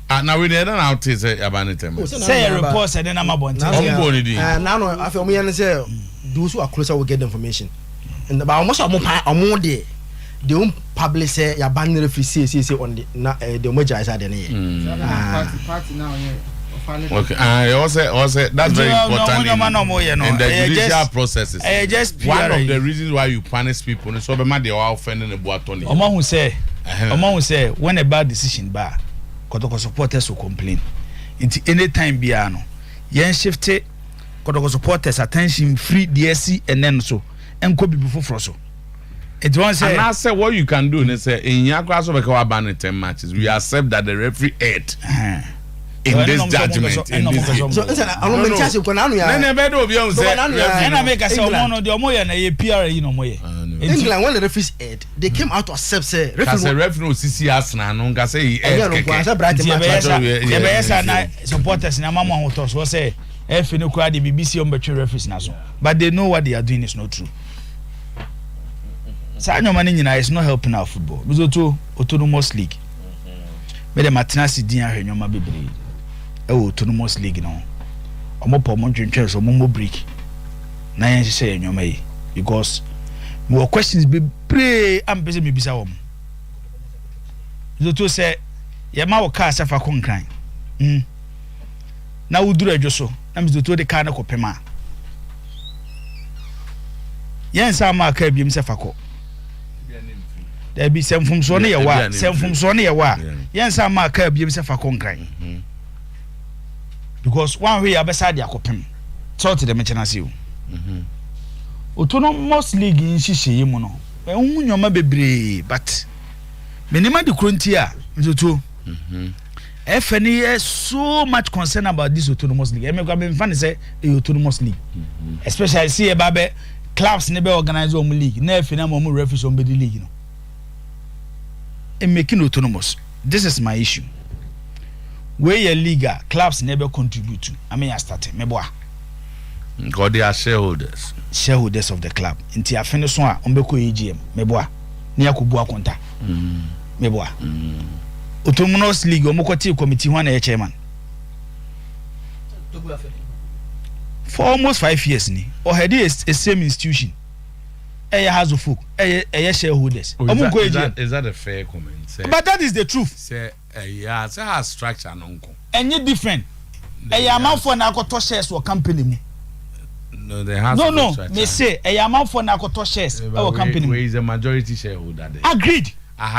Now we don't know to say about them. Say a report said then I'm about now I feel me and say those who are closer will get the information. And but almost a more day they won't publish say your ban referee say on the major is at the party now. Okay, also that's very important in the judicial processes. One of the reasons why you punish people is so they are offending the boatoni. Omo who say when a bad decision bar, Kotoko supporters will complain. Any time biano, yen shifted Kotoko supporters attention free DSC and then so and could be before froso. It won't say. And I say what you can do and say in your class of a ban 10 matches. We accept that the referee ate. In this judgment, in this case. So, I don't make chance. England when the referees aired, they came out to accept say referee no CCS na no nga say he supporters na mama hotos so say if no kwa the BBC on between referees na so, but they know what they are doing is not true. Sa anyoma ni nyina is not helping our football. Bizo to autonomous league. Me de matenasi din ahwenyoma bebre. Autonomous league no. Omo po mo ntwentwe so mo break. Na yen hye anyoma yi because more questions be pray am pese me bisa wo. Bizo to say ye ma wo car safa konkran. Na wuduru adwoso na bizo to de car na kopema. Yen sa ma car biem safa ko. There be some from so near wa, some from so near wa. Yes, I'm a curb, you say for conquering. Because one way I beside Yakopim, so to the mention you. Autonomous league in Shishi, Mono. Your mother be but Minima de Cruntia, Mizutu. FNE is so much concerned about this autonomous league. I'm going to say the autonomous league, especially I see a baby clubs never organize on league, never no more referees on the league. And making autonomous. This is my issue. Where your league clubs never contribute to. I mean, I started. Meboa. God, they are shareholders. Shareholders of the club. Inti a finish one. Umbeko AGM. Meboa. Niya kubua konta. Meboa. Autonomous league. Umokoti committee one a chairman. For almost 5 years ni. Or had a same institution. Has of folk, shareholders. Is that a fair comment? Say, but that is the truth. Say, yeah, say has structure nonko. Any different. Amount for narcotic shares or company. No, they have no. They say amount for narcotic shares or company. Where is a majority shareholder there? Agreed.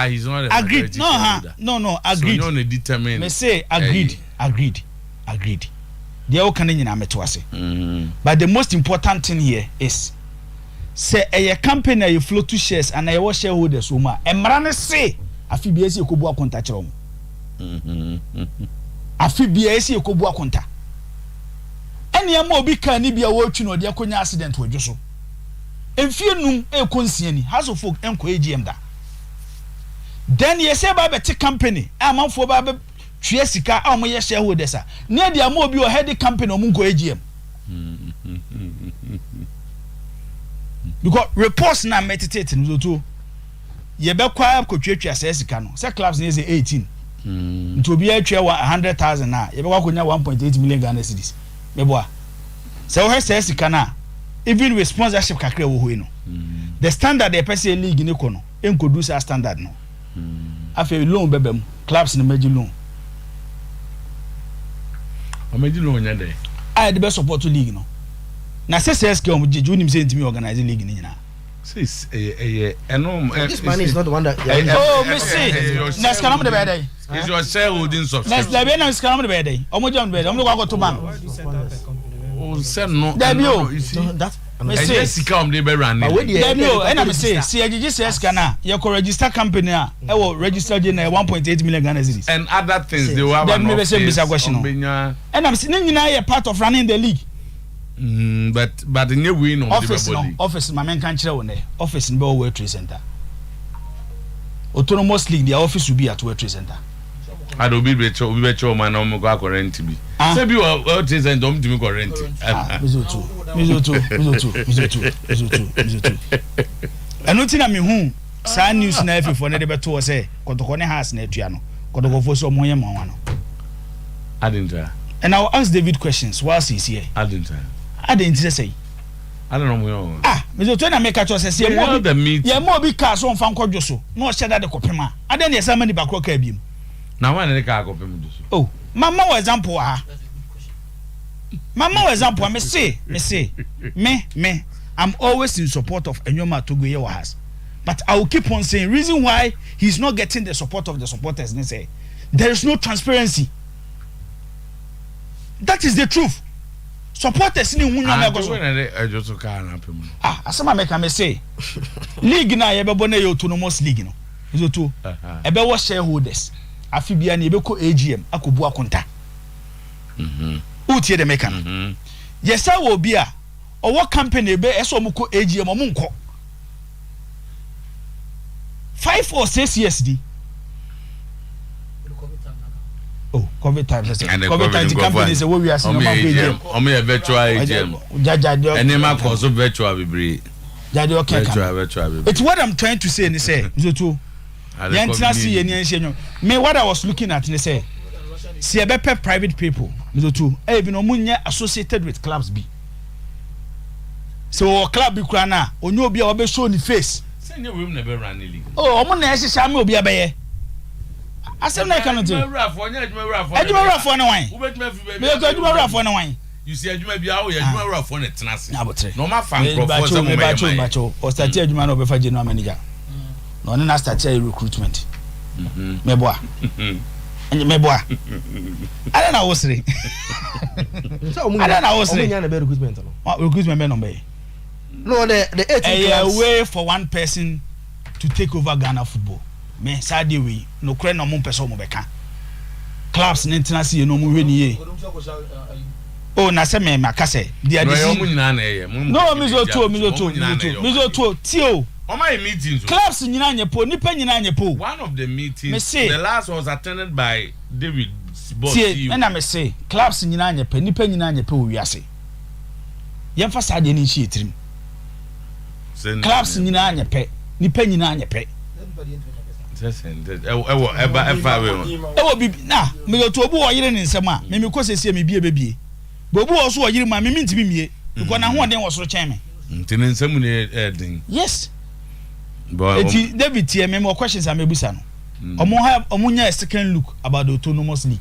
He's not a majority shareholder. No. Agreed. So you only determine. They say agreed. They all can in Ametwase. But the most important thing here is. Say a company you flow to shares and I was shareholders uma emrane say afi biasi ekobu akonta kire omo afi biasi ekobu akonta ene am obi kan ni bia wo twi no de akonya accident wo dwoso emfie num ekonsia ni house of folk enko AGM da then ye say ba beti company amanfo ba be twie sika a omo ye shareholders a ne de am obi o head company omo nko AGM because reports na meditate no to ye be kwa kotwetwa sika no say clubs na 18 nto bi atwa 100,000 na ye be kwa konya 1.8 million Ghana cedis meboa say we say sika na even with sponsorship kakra wo hoi no the standard the person league ni ko no enkodu sa standard no afi loan bebem clubs na meji loan o meji loan nya dey I the best support league no na CSK o mjeju unim say ntimi organize league ni nyina says this man is not the one that me see na scanam de be dey is your shareholding subscription na be na scanam de be dey o mo jam de be dey o mo kwa ko to man o say no that me say sika om dey be run no and am say GGCS kana you ko register company e wo register dey na 1.8 million Ghana cedis and other things they have then me say bisa question and am say nyina ye part of running the league but the new win on office my men can kire won there office in World Trade Center autonomous league their office will be at World Trade Center I do be better man on go current be say be World Trade Center don't me current mizo two and nothing na me hu sa news na efi for na dey beto say kotoko ne house na atua no kotoko fo so mo yema wan no I didn't try. And I'll ask David questions whilst he's here. I didn't try. I didn't say. I don't know. Mr. Twain, I make a choice. You know the meat. Yeah, more big cars on Fanco Josso. No, said that the copima. I didn't hear somebody back rock beam. Now, when the car copim. Oh, Mamma was example. Mamma was example. Me say, me. I'm always in support of Enyoma Togoye has. But I will keep on saying, reason why he's not getting the support of the supporters, they say, there is no transparency. That is the truth. Supporters ni wunya me goso. I just can't happen. Asema make am say. League na ye bebo na ye autonomous league no. Izo to. Ebe wo shareholders. Afi bia na ye beko AGM akobu akonta. Utie de make am. Yesa wo bia owo company be eso mo ko AGM mo nko. 5 or 6 years di. Oh, COVID time. COVID time the company say what we are seeing on AGM. On me virtual AGM. Jaja. And them also virtual be. Jaja okay. Virtual. It's what I'm trying to say ni say. Zoto. Yentina see any enye. Me what I was looking at ni say. See ebe private people. Zoto. Eh bi no munye associated with clubs be. So club be kura na onye obi a obe show ni face. Say any we never run league. Oh, omo na ehihia me obi abeye. Asem na cannot do. Adwuma for na wan. Me go adwuma for na wan. You see adwuma bia wo adwuma for na tenase. No ma fan crop for me bacho. O start adwuma na obefa general manager. No na start recruitment. Me boa. Me boa. Ada na wosre. Ada na wosre. Omunya na be recruitment no. Recruitment be no be. No the 18 clubs. A way for one person to take over Ghana football. Me sadi we no kure no mo pese mo beka clubs na international no mo hwe ni ye oh na se me maka se dia dis no mo nyina na ye no mizo to tio o my meetings clubs nyina nyepo nipa nyina nyepo one of the meetings the last was attended by David Boss na me say clubs nyina nyepo nipa nyina nyepo wo wiase yemfa sadi ni nchi etrim clubs nyina nyepo nipa nyina nyepo ewo bi na me to obu oyire ni nsem a me ko sese me bie bo obu o so oyire ma me ntimi mie because na ho den wo so chen me ntini nsem ni edin yes but David tie me more questions am ebusa no omo nya a second look about the autonomous league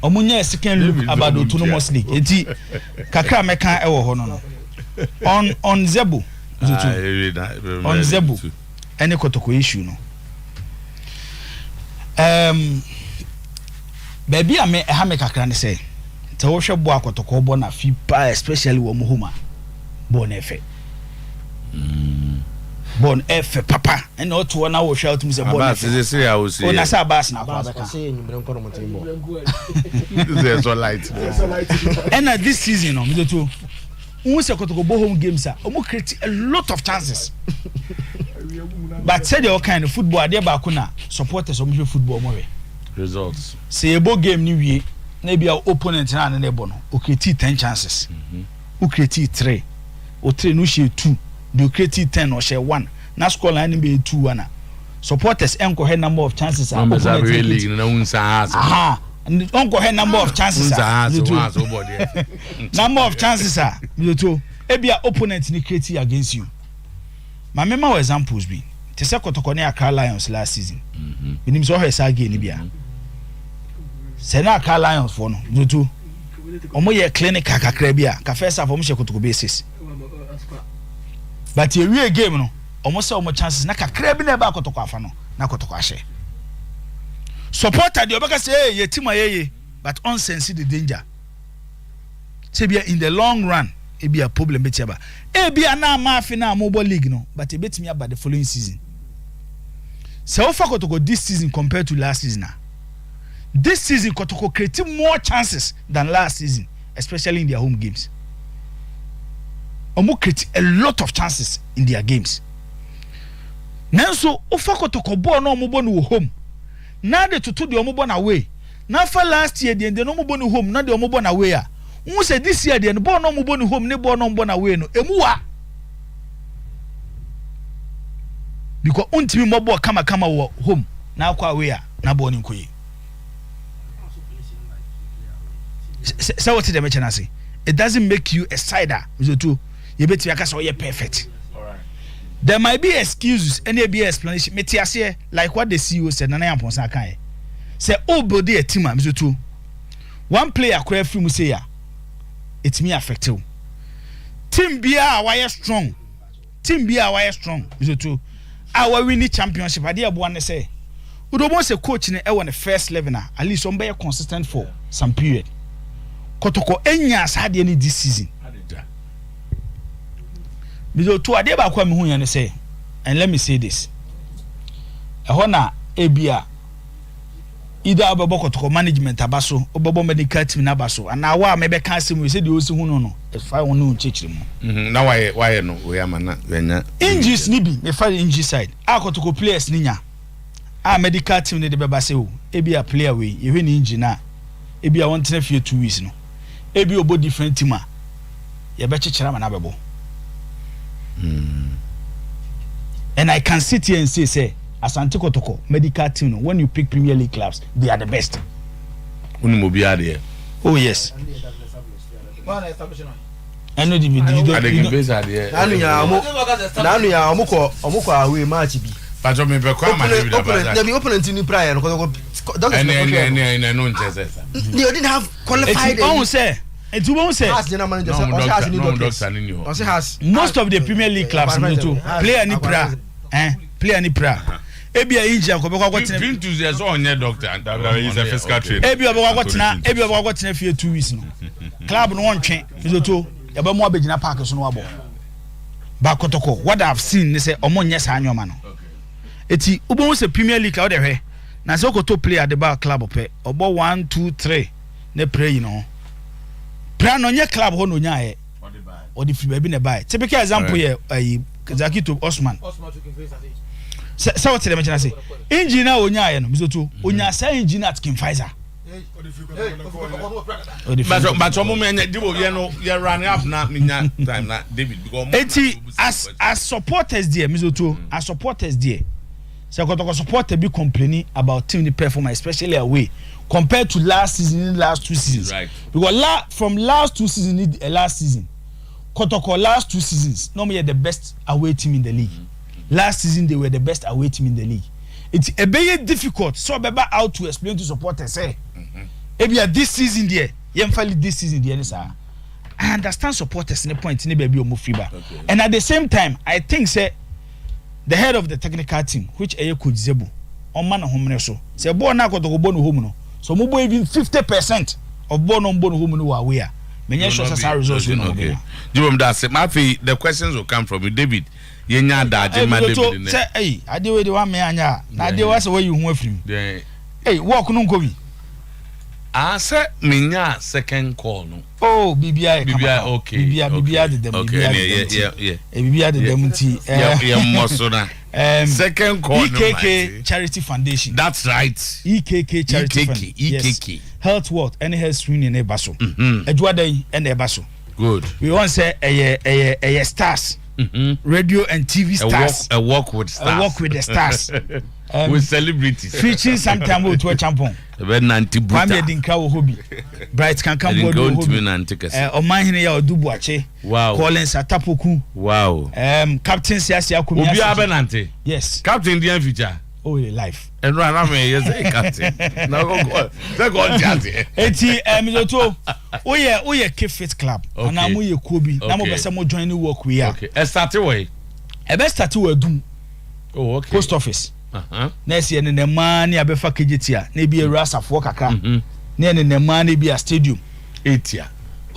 omo nya a second look about the autonomous league enti kakra meka ewo ho no on Zebu on Zebu any kotoko issue no baby ame ha me kakra ne say te wo hwe bo akotoko bo na fi pa especially wo mohuma bo na efe bon efe papa and not to na wo hwe out mu say bo na efe o na sa bas na kwa beka say nyimbre nko no motimbo this is so light and this season no me to who say kotoko bo home games are omo create a lot of chances but say the kind of football dey ba ko na supporters omo football mo we results say a bo game ni wie na bia opponent na na bo no o create 10 chances o create 3 o 3 no share 2 do create 10 or share 1 na score line be 2-1 supporters enko head number of chances are league na unsa aha onko head number of chances number of chances are to e bia opponent ni create against you my member examples be te se kotoko ne Accra Lions last season binim so ho esa game ni bia se na Accra Lions for no to omo ye clinic kakra bia ka first half omo she kotoko basis but ye we game no omo se omo chances na kakra bi na ba kotoko afa no na kotoko ahye supporter de obeka say ye team ayeye but on sense the danger say be in the long run it be a problem betiaba e be na ma afi na mobile league no but e betimi about the following season so far Kotoko this season compared to last season this season Kotoko create more chances than last season especially in their home games omo create a lot of chances in their games nanso ofa Kotoko ball no omo no home na de to the omo na away na for last year the no omo no home na de omo na away a who said this year the ball no omo no home ne ball no omo na away no emuwa because untimi mobo kama wo home na akwa away a na ball ni nkoyi so what the mention say it doesn't make you a sider Otuo you bet you akasa you perfect. There might be excuses and there be explanation metiase like what the CEO said na Acheampong san kan say body a team Otuo one player kwere free mu say ya it me affect you team bia why strong Otuo our winning championship ade abo ne say udobo say coach ne e won the first level na at least on be consistent for some period Kotoko enya asade ni this season Otuo ade ba kwa me hu yan say and let me say this ehona ebia either ababo Kotoko management abaso obabo medical team na abaso and na wa me be kan asem we say the osi hu no if I won no chechire mu na why no we am na wenya injuries ni bi me fa injury side Kotoko players ni nya medical team ne de be ba say o ebia player we ye hwe ni injury na ebia won tena fie 2 weeks no ebia obo different team a ye be chechire ma na bebo and I can sit here and say Asante Kotoko medical team no, when you pick Premier League clubs they are the best. Oh yes. I know the nanu ya omuko away match bi but me be kwa ma the opponent in prior no no ntese they didn't have qualified It won't say most of the Premier League clubs play any pra ebia inji akobekwa kwatena Vintus is on your doctor and he's a physical trainer ebia obekwa kwatena fie 2 weeks no club no wontwe Otuo yaba mu abegina park so no abo ba Kotoko what I've seen they say omonye sa anyoma no eti ubon say Premier League how dey hwe na say Okoto play at the bar club ope obo 1 2 3 ne pray you know plan on your club ho no nya e or the free baby ne buy typical example here Zakito Osman so what them say engineer onya ye no Otuo onya say engineer at King Pfizer but omo me di bo ye no ye run up na minya time na David because as supporters there Otuo as supporters there so Kotoko supporter be complaining about team performance especially away compared to last season last 2 seasons right because from last 2 seasons last season Kotoko last 2 seasons normally the best away team in the league last season they were the best away team in the league it's a very difficult so beba out to explain to supporters say ebia this season there yemfali this season there sir I understand supporters in the point in baby omo fiba and at the same time I think say the head of the technical team which Coach Zebu on man home so say ball na Kotoko ball no home no so mo boy even 50% of ball no home no away menye sure say results no okay Jibom that say mafi the questions will come from you David yenya daje ma David ne say ade we de wa me anya na ade wa say we hu afrim work no nko bi say menya second call no oh bibia okay bibia de dem bibia de dem ti moso na second call EKK Charity Foundation that's right EKK Charity Foundation EKK Health World and Health Union e baso adwadan and e baso good we want say a stars radio and TV stars a walk with the stars with celebrities featuring Sometymer Otuo-Acheampong Kwame Dinka wo hobby Bright can come board wo hobby Omanhene ya Odubuache wow Collins Atapoku wow Captain Siasia Kumia Obi Abenante yes Captain Dian feature oh life and run yes captain now go jazzy eti Otuo oye K-Fit club and am ye Kobi na mo be say mo join work we are okay start way start we dum oh okay post office next year ne man ya be fa kejetia na bi ewura safo kaka na ne man bi a stadium etia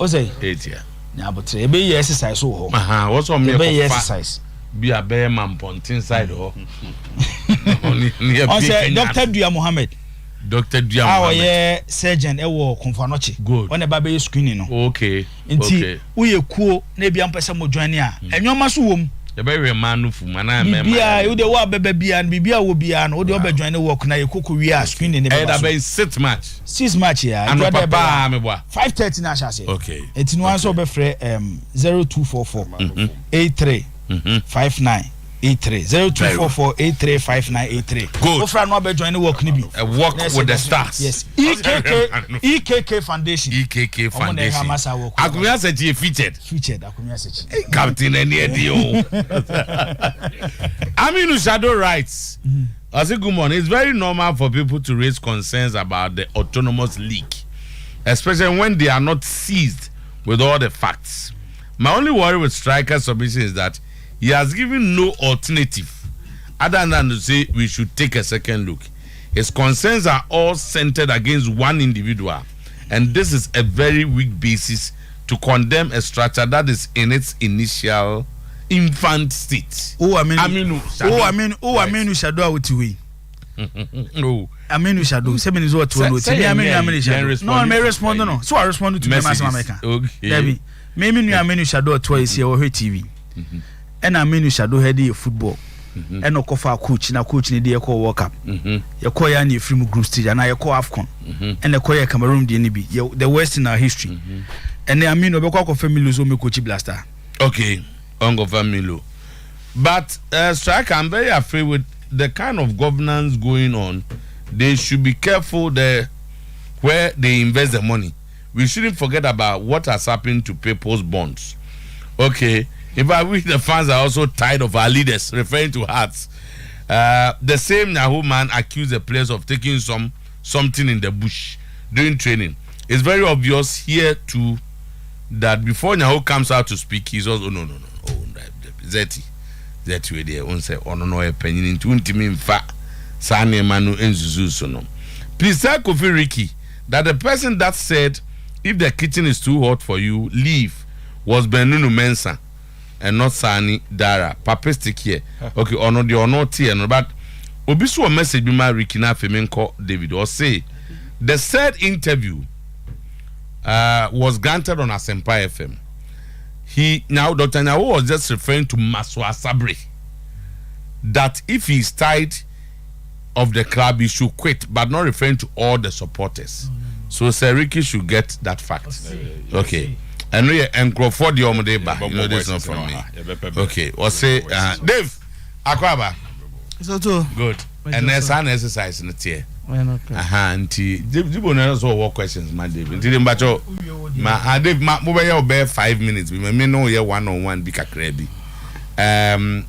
say 8 year. Yeah, but ebe ye exercise so ho. What's on me? Ebe exercise. Be a bear man point inside ho. On say Dr. Dua Mohammed. Dr. Dua Mohammed. Our surgeon ewo Konfanoche. Good. On the baby screening no. Okay. Nti uye kuo na bia mpese mo join a. Enwoma so wom. The very man fu mana member. Bibia you dey wa bebe bia no bibia wo bia no dey obe join work na yekoko wi a screening ne be. That be 6 match. 6 match ya. And papa me boy. 5:30 na shase. Okay. Enti no answer be free 0244 83 59 83 0244 83 5983. Good. Ofra no be join work ni bi. Work with the stars. Yes. EKK Foundation. EKK Foundation. Akumia Sechi featured. Akumia Sechi. Captain Edio. Aminu Shadow writes, I say good morning. It's very normal for people to raise concerns about the autonomous league, especially when they are not seized with all the facts. My only worry with Striker's submission is that he has given no alternative other than to say we should take a second look. His concerns are all centered against one individual, and this is a very weak basis to condemn a structure that is in its initial infant state. Aminu Shadow Otuo. No. Aminu Shadow. 7 is what to know. Aminu Shadow. No, I may respond. No, so I respond to messages. Debbie, maybe Aminu Shadow Otuo is here or her TV. And Aminu Shadow had a football. And no cover coach. Now coach need to call World Cup. You call your from group stage, and I call AFCON. And the call Cameroon DNB. The worst in our history. And the Aminu Boko family so me coach blaster. Okay, Ongo family. But Strike, I'm very afraid with the kind of governance going on. They should be careful there where they invest the money. We shouldn't forget about what has happened to people's bonds. Okay, if I wish the fans are also tired of our leaders, referring to Hearts. The same Yahoo man accused the players of taking something in the bush during training. It's very obvious here too that before Yahoo comes out to speak, he's also no. Oh, Zeti we there. One say no opinion into intimi mfa Sane Manu Enzuzu so no. Please tell Kofi Ricky that the person that said if the kitchen is too hot for you, leave was Benunu Mensah and not Sani Dara. Papistic here. Okay, or not here, but Obisu a message be my Ricky na Femenko David or say the third interview was granted on Asempa FM. Dr. Nyawo was just referring to Maswa Sabri that if he's tired of the club, he should quit, but not referring to all the supporters. So Sir Ricky should get that fact. Okay. And we and Crawford the Omodeba. You know this is not from me. Okay. Or say Dave Akwaba. So too. Good. And there's an exercise in the tier. Auntie, Jibo knows all questions, my David. Didn't bacho. Ma Dave mobile bear 5 minutes. We may know here 1-on-1 bika krebi.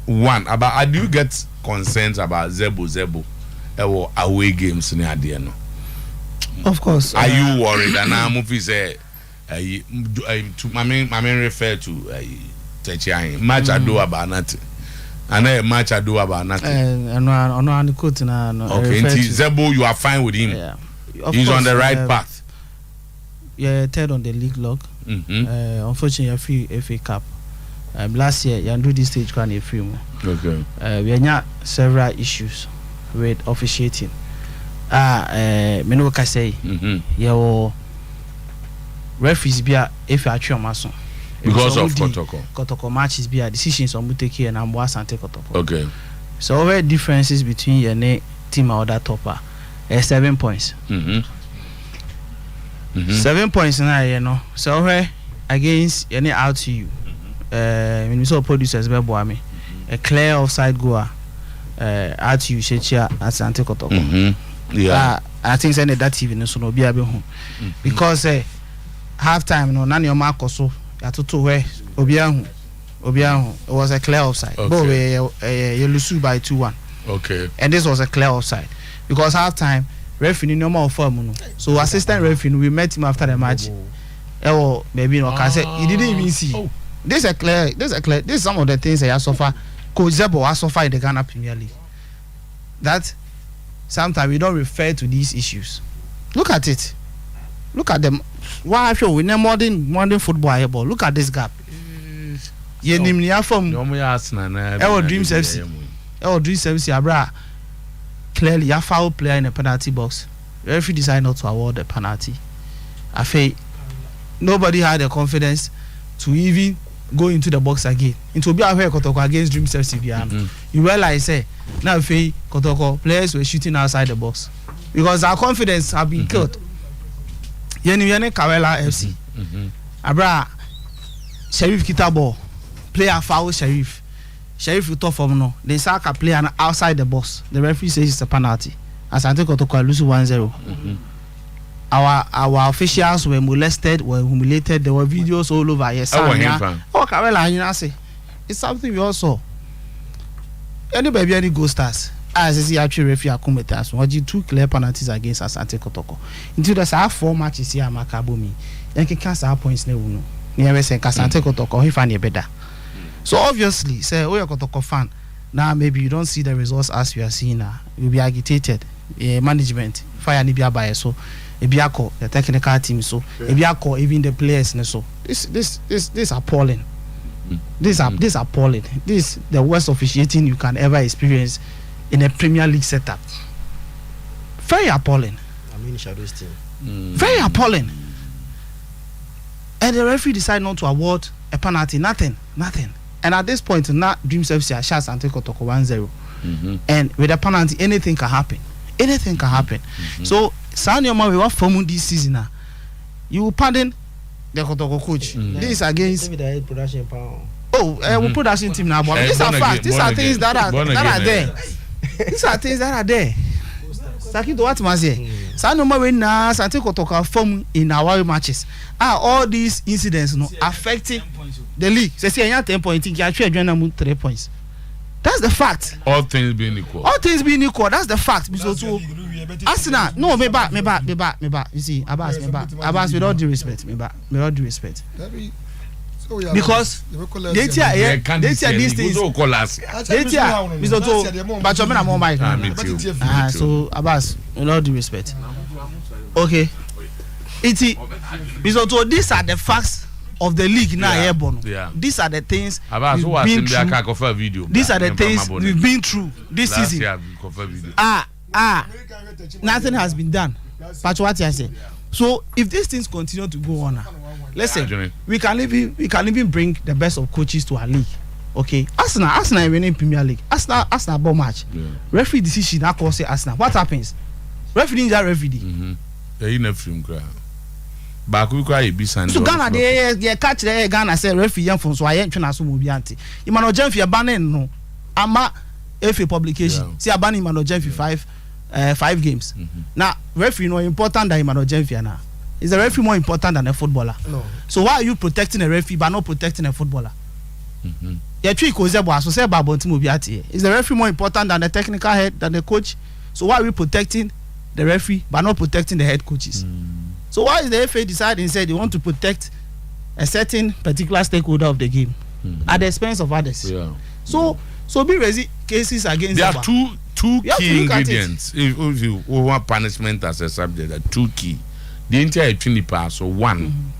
One about I do get concerns about Zebo away games in Adiano. Of course. Are you worried? And now movie say to my main refer to Techian match I do about nothing. And a match I do about nothing. Okay, Zebo, you are fine with him. Yeah. He's on the right path. Yeah, third on the league log. Unfortunately, FA Cup. Last year, you do this stage kind of film. Okay. We had several issues with officiating. Meno say, your referees be if you actually mason. Because of Kotoko matches be decisions on Muteki and Amwa Sante Kotoko. Okay. So over differences between your team and other topper 7 points. 7 points now, you know. So over against any out to you. When we saw producers be boami a clear offside goal out to you Shechia at Sante Kotoko. Yeah. I think say that TV no so no be able because half time no none your mark so atoto where Obiahu it was a clear offside. But you lose by 2-1. Okay. And this was a clear offside because half time referee no more form. So assistant referee we met him after the match. Maybe no can say he didn't even see. This is clear. This is some of the things that suffer. Coach Zebo has suffered in the Ghana Premier League. That sometimes we don't refer to these issues. Look at it. Look at them. Why show we modern football here, but look at this gap. Ye nimnia from our Dreams FC. Our Dreams FC abra. Clearly a foul player in a penalty box. Referee decided not to award the penalty. I feel nobody had the confidence to even go into the box again. It will be a Kotoko against Dreams FC. You realize now if Kotoko players were shooting outside the box because our confidence have been killed. Yeni Kawela FC. Abra Sheriff Kitabo player foul Sheriff. Sheriff will talk from no. They sack a player outside the box. The referee says it's a penalty. Asante Kotoko lose 1-0. Our officials were molested, were humiliated. There were videos all over. Yes, oh, Kawela, you know, say it's something we all saw. Any baby, any go stars. As I see, actually, referee Akumetas, what you 2 clear penalties against Asante Kotoko. Until there's 4 matches here, Makabumi. And can cast our points. No, never say Asante Kotoko. He find it better. So obviously, say Oyerepa Kotoko fan. Now maybe you don't see the results as we are seeing now. You'll be agitated. Management fire Nibia by so Ebiako, the technical team so Ebiako, even the players so this appalling. This appalling. This the worst officiating you can ever experience in a Premier League setup. Very appalling. I mean Shadow's team. Very appalling. And the referee decided not to award a penalty. Nothing. And at this point, now Dreams FC are shots and take Kotoko 1-0. And with a penalty, anything can happen. So, Sanyoma, we want from this season now. You will pardon the Kotoko coach. This is against. We production team now, but these are facts. These are things that are there. These are things that are there. Sakito what must say? Sanyoma we now Sante Kotoko form in our matches. All these incidents affecting the league. So say 10 points, you actually join 3 points. That's the fact. All things being equal. That's the fact. Arsenal, no, me back. You see, Abbas, with all due respect, because they tear these things. Mr. To, but you're more mic. So Abbas, with all due respect. Okay. Mr. To, these are the facts of the league now. These are the things we've been through. These are the things we've been through this season. Nothing has been done. But what I say. So if these things continue to go on, listen, we can even bring the best of coaches to our league. Okay, Arsenal winning Premier League. Arsenal ball match. Referee decision. I call say Arsenal. What happens? Referee is that referee. Back we cry be Sunday. So Ghana they catch the Ghana say referee yan from so I ain't trying to move anti. Imano Jemfi abanen no. Ama FA publication. See abani Imano Jemfi 5 games. Now referee no important than Imano Jemfi now. Is the referee more important than a footballer? No. So why are you protecting a referee but not protecting a footballer? Yeah, three kozebo so say babonti mobiati. Is the referee more important than the technical head than the coach? So why are we protecting the referee but not protecting the head coaches? So why is the FA deciding say they want to protect a certain particular stakeholder of the game at the expense of others? Yeah. So be raising cases against. There are two key ingredients. If you want punishment as a subject, there are 2 key. The entire Trinity pass. So one,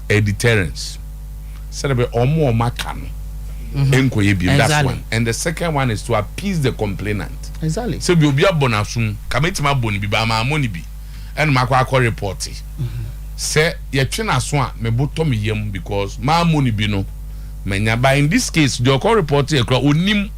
a deterrence. Celebrate or more makan. That's one. And the second one is to appease the complainant. Exactly. So be a bonasum. Kameti ma boni bi ba ma money bi. And makwa report. Say ye twena so a me boto me yam because ma money bi no menya. But in this case the call report e kra onim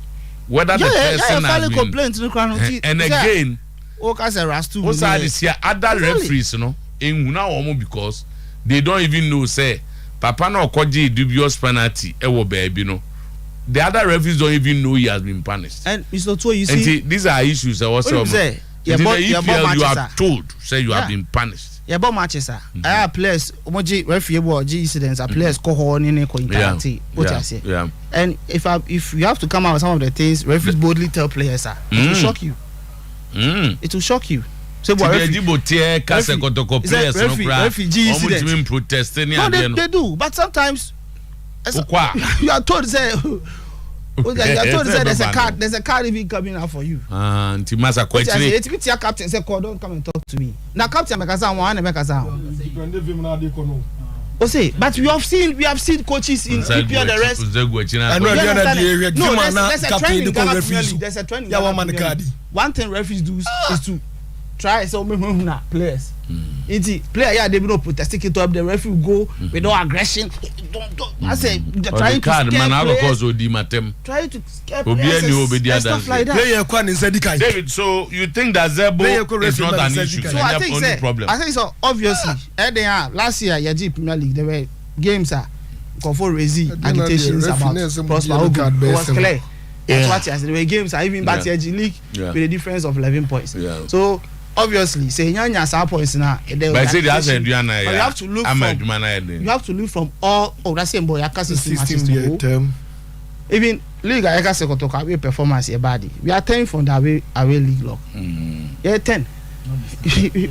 whether the person has been complaint no kra no. And again o ka say rastu o say this here other referees no ehuna omo because they don't even know say papa na okoje dubious penalty e wo baby no. The other referees don't even know he has been punished. And Mr. Otuo, you see, these are issues also. You are told say you have been punished. Yeah, but matches are. Players, omoji referee bo G incidents. Players ko ho ni ko interactive. What I say. Yeah. And if you have to come out with some of the things, referees boldly tell players, it will shock you. It will shock you. So referee G incidents protesting. No, they do. But sometimes you are told say I told you there's a card even coming out for you. Anti masa question. It's your captain say don't come and talk to me. Now captain make us one make us out. Say, but we have seen coaches in EPL the rest. There's a training. One thing referees do is to try some players. Player they don't put stick it up. The referee go with no aggression. I say they're trying to scare players. Trying to scare players and stuff like that. David, so you think that Zebo is not an issue? So I think so. Obviously, last year Yaji Premier League there were games for raising agitations about Prosper Ogun. It was clear. That's what there were games even back to Yaji League with a difference of 11 points. So obviously, say Nyanya some points now. But you have to look from all of that same boy. Even league I can say away performance your body. We are 10 from the away league lock. Yeah, 10.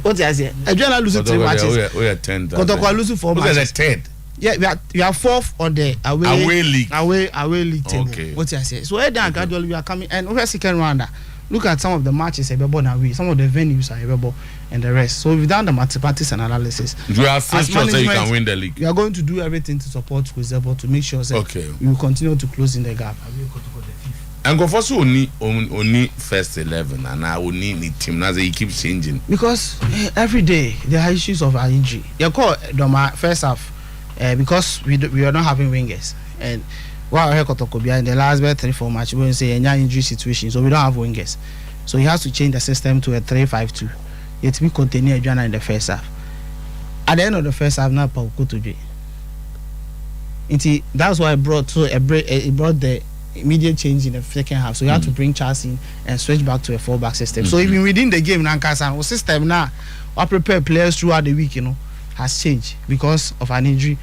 What I say? Adriana losing 3 matches. We are 10. Kotoko losing 4 matches. 10. Yeah, we are 4th on the away league. Away league table. Okay. What I say? So then gradually we are coming and over second round. Look at some of the matches away, some of the venues are available, and the rest. So we've done the mathematics and analysis. You are so sure you can win the league. We are going to do everything to support Kuzebo to make sure that we will continue to close in the gap. And go for so only first 11, and I will need the team as he keeps changing. Because every day there are issues of our injury. You call Doma first half because we are not having wingers and. Wow, in the last 3-4 match, we say any injury situation, so we don't have wingers. So he has to change the system to a 3-5-2. Yet we continue Adriana in the first half. At the end of the first half, now Pauko to be. That's why it brought the immediate change in the second half. So you have to bring Charles in and switch back to a 4-back system. So even within the game, our system now, our prepare players throughout the week, has changed because of an injury.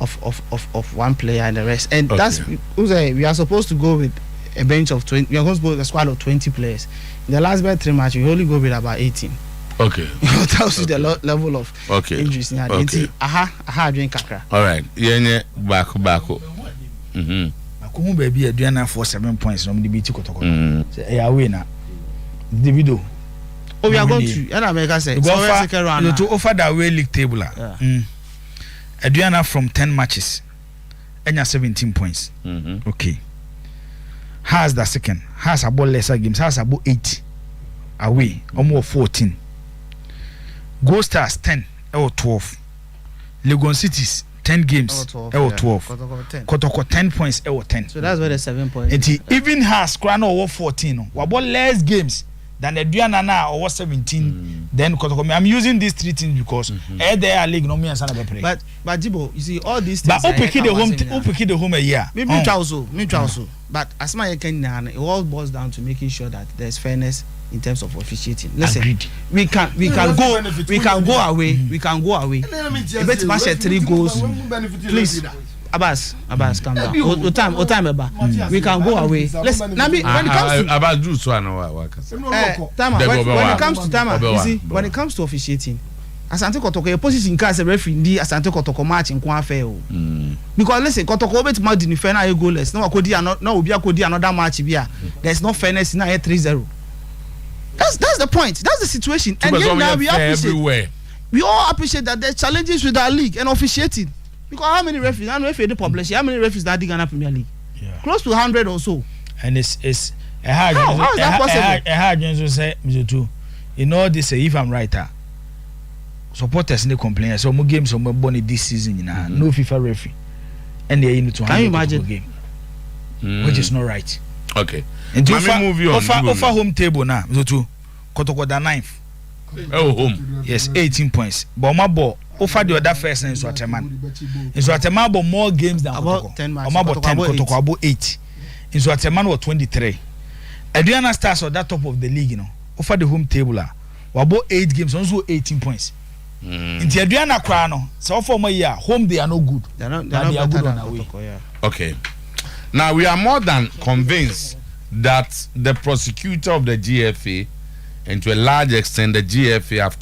Of one player and the rest, and that's we are supposed to go with a bench of 20. We are going to go with a squad of 20 players. In the last 3 matches, we only go with about 18. Okay. That tells you the level of injuries. Okay. Drink kakra. All right. Yeah. Back. Akumu baby Adriana for 7 points. No, the BT Kotoko. Say, "Hey, away na." Davido. We are going to. And America say, to offer the away league table. Adriana from 10 matches, Enya 17 points. Okay. Has the second. Has about lesser games. Has about 8 away. Almost 14. Gold Stars 10 or 12. Legon Cities 10 games or 12. Kotoko 10 points or 10. So that's where the 7 points. And he even has Krano over 14. About less games than Adriana now over 17. Then I'm using these 3 things because there are league no me and Sana play. But Jibo, you see all these things. But the home a year. Me also. But as my it all boils down to making sure that there's fairness in terms of officiating. Listen, agreed. we can go away. Bet match 3 goals. Please. Abbas, calm down. Time, we can go away. Let's. When it comes to Abbas do so when it comes to officiating, Asante Kotoko, your position as a referee, Asante Kotoko match in Kwanfe. Because listen, Kotoko bet match in fair na goalless. No Obi akodi another match here. There's no fairness in 3-0. That's the point. That's the situation. And then now we appreciate. We all appreciate that there's challenges with our league and officiating. Because how many referees? How many referees that Ghana Premier League? Yeah. Close to 100 or so. And it's how is that possible? In all this, if I'm right, supporters no complain. So more games more bonny this season, no FIFA referee, and they need to can you imagine game, which is not right. Okay. And offer home table now. So to Kotoko the 9th. Oh, home. Yes, 18 points. But my ball. Offer the other first in Sometymer. In Sometymer about more games than about 10 matches. About 10, Kotoko about 8. In Sometymer was 23. Adriana Stars at that top of the league, Offer the home table. About 8 games, also 18 points. In the Adriana Crano, so for my year, home they are no good. They are not good on away. Okay. Now we are more than convinced that the prosecutor of the GFA, and to a large extent the GFA, have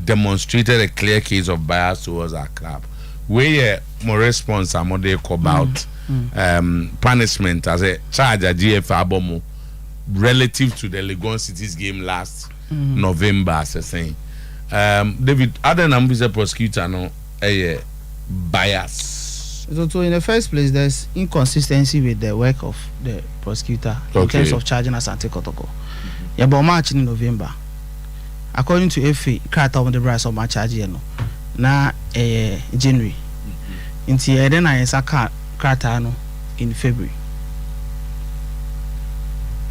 demonstrated a clear case of bias towards our club. Where more response are more they about punishment as a charge at GFA Bomo relative to the Legon City's game last November, as I saying. David, other than visa prosecutor, no, a bias. So in the first place, there's inconsistency with the work of the prosecutor in terms of charging Asante Kotoko. Yeah, but March in November, according to FA, Krata on the brass of my charge, na January. Until then, I saw Krata in February.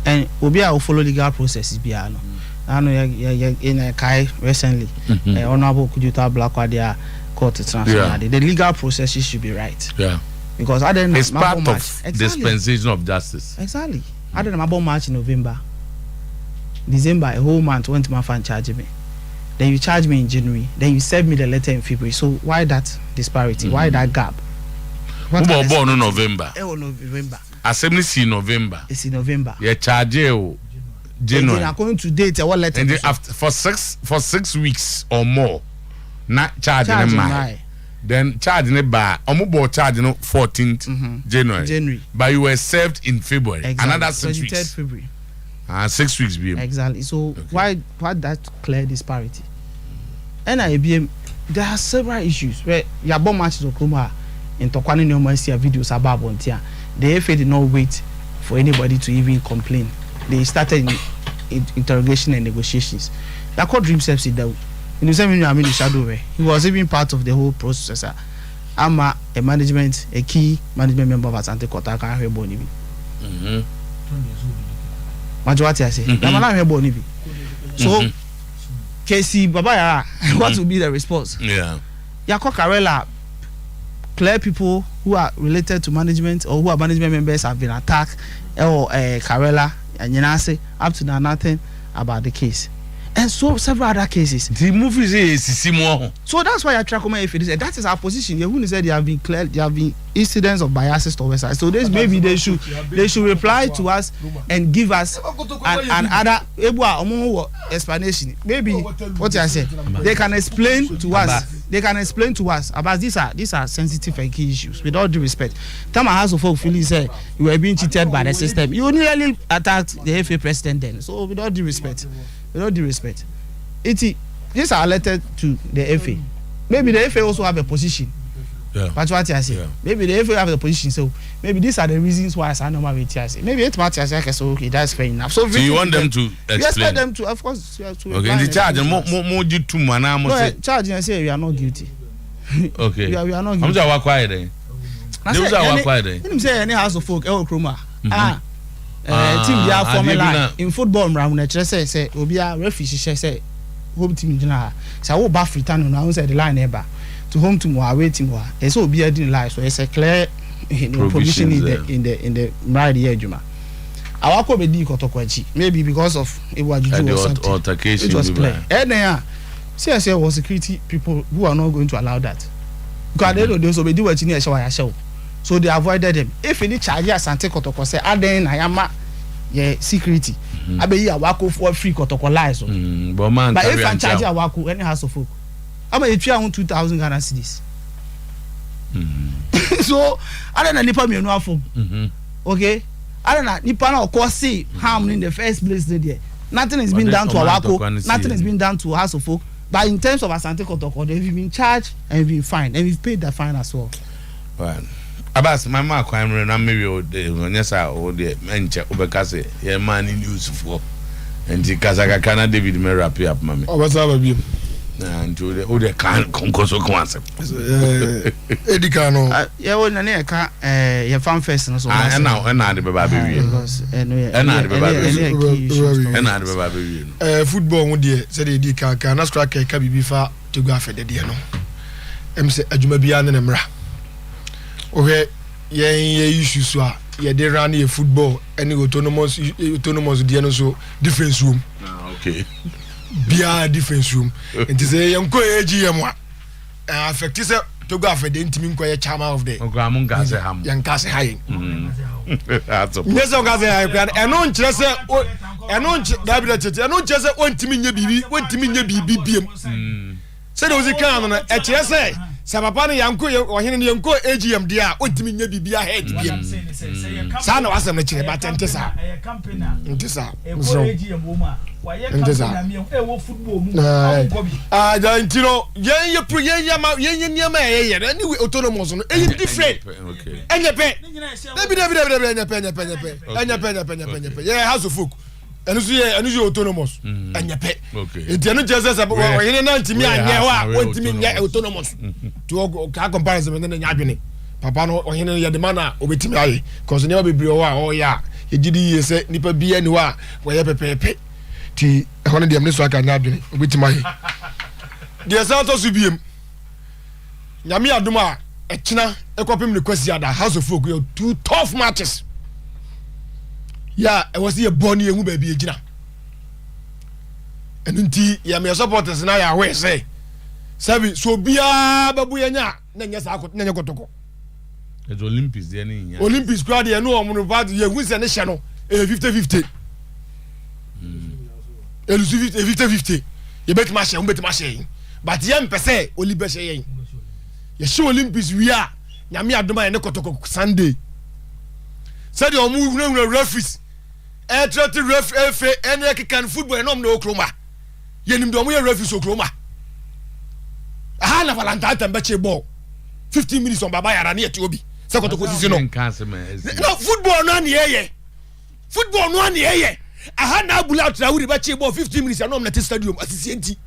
And Obia will follow legal processes. Biano. I know in a Kai recently, Honorable Kujuta Blackwadia court transfer. The legal processes should be right. Yeah. Because I didn't. It's part of dispensation of justice. Exactly. I didn't about March in November. December, a whole month went to my fan charge me. Then you charge me in January. Then you send me the letter in February. So why that disparity? Why that gap? Who born in November? November. Assembly in November. It's in November. Yeah, charge you January. According to date, what letter? And after for 6 weeks or more, not charging them. Then charging it by charging 14th January. But you were served in February. Exactly. Another 6 weeks. February. 6 weeks BM. Exactly. So why that clear disparity? And IBM, there are several issues where your bomb matches of Kuma in Tokwani no see videos about Bontia. The FA did not wait for anybody to even complain. They started in interrogation and negotiations. That called Dream Steps it down. In the same way, I mean, shadow way. He was even part of the whole process. I'm a key management member of Asante Kotaka and Bonibi. Majority I say. Bonibi. So, KC Babaya, what will be the response? Yeah. Yako Karela, clear people who are related to management or who are management members have been attacked, or Karela and Yenase, up to now nothing about the case. And so several other cases. The movie is more. So that's why I track my if that is our position. You wouldn't say there have been clear, there have been incidents of biases towards us. So this maybe they should reply to us and give us an other explanation. Maybe what I said, they can explain to us. They can explain to us about these are sensitive and key issues. With all due respect, Tama House of Folk feeling say you were being cheated by the system. You nearly attacked the FA president then. So with all due respect. With all due respect, these are related to the FA. Maybe the FA also have a position. Yeah. That's what I say. Yeah. Maybe the FA have a position. So maybe these are the reasons why I know my say. Maybe it's much as I say, okay, that's fair enough. So you want them to explain? Yes, let them to, of course. To okay, the charge more due to man. No, charge and say we are not guilty. Okay. we are not guilty. I'm quiet then. Those are quiet then. Let me say any House of Folk, El Kroma. Team dia formula in football round na chere say obi a referee say home team jina say wo ba free time no say the line eba to home team or away team wa say obi a din line so it's a clear provision in the right here juma awako be di kotokwachi maybe because of ewajuju or something altercation it was clear and then CSA was security people who are not going to allow that because they don't so be do what you need show. So they avoided them. If any charge Asante Kotoko say aden na yama ye security abeyi awako for free Kotoko lies so but if I charge awako any House of Folk aba ye twa 2000 Ghana cedis so aden na nipa mienu afom okay aden na nipa na okosi harm in the first place there nothing has been done to awako nothing has been done to House of Folk but in terms of Asante Kotoko they've been charged and been fined and we've paid the fine as well. Right. Abas my mark kwamre na maybe onyesa o de enche obekase ye man news for enti kasaka kana David me wrap up mama obasa bi na nti o de kan konkoso kwanse edika no ye wona na ka ye fan first no so na de baba be wi na de baba be wi football wo de se de edika ka na striker ka bibi fa to go afede de no em se adwuma bia na mra okay ye issues so ye dey run ye football any autonomous dey no so defense room okay bia defense room and say ye nko AGM affect say to go afede ntimi nko ye chairman of the ogram nka say ham ye nka say hayin that's a yes nka say hayin eno nkyere say eno nkyere chete eno nkyere say ontimi nya bibi ontimi nya bibi biem say de ozi kan no e kyere say sa papa no yanko ohene no yanko AGM dia ontimi nya bibia head bia sa na wasem na chire batente sa ntisa AGM wo ma wa ye campaign na e wo football mu da ntino yen niam ye anyway autonomous no e different enyepe enyepe yeah house of folk enu so autonomous enyepe entiano jesus ohene na ntimi anye wa ontimi nya autonomous to ka comparison na nya adwene papa no ohene ya de mana obetimi aye cause never be brio wa o ya ejidi yese nipa bia ni wa ye pepepe ti ehone de amne so aka nya adwene obetimi aye de santo subiem nyame adom a ekina ekopem ne kwasi ada house of folk you two tough matches yeah I was here born here hu ba bi ejina enunti ya me supporters na ya we say sabi so bia babu ya nya na nya sa na nya kotoko it's Olympics there ni nya Olympics crowd ya no omo no party ya hu se ne hye no 50-50 elusu 50-50 ye bet ma hye but ya mpese olibe hye yen ye hye Olympics wi a nyame adoma ne kotoko Sunday said omo wura referees trati ref fa ene kan football enom na okroma yenim do omo ye referees okroma aha na valentine tembeche ball 15 minutes on baba yara na Etiobi se kotoko sisi no football no na ye football no na ye aha na abula trawuri ba che ball 15 minutes enom na te stadium asisi enti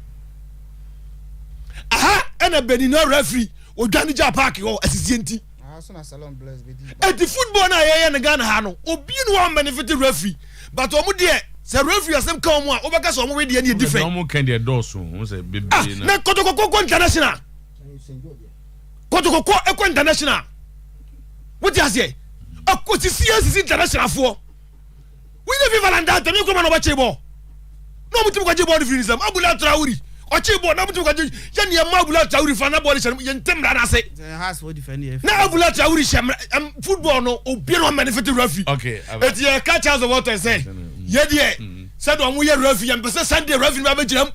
aha ena benino referee odwani ja park yo asisi enti the football na ye na Ghana ha no obi no one benefit referee but omo de se referee asem ka omo a obeka so omo we de na different omo kan de doso o se bebe na kotoko international kotoko eko international what you say akoti CNC international for we no be valanda temi ko ma no ba chebo no mutim ko chebo de finisam abula trauri o chebo na mutim ko je ya ne ma abula trauri fa na ball ye ntemra na se has for defend na abula trauri shamra football no obi no benefit referee okay et ye catch as what I say ye de said o mo ye referee am pese Sunday referee ba giram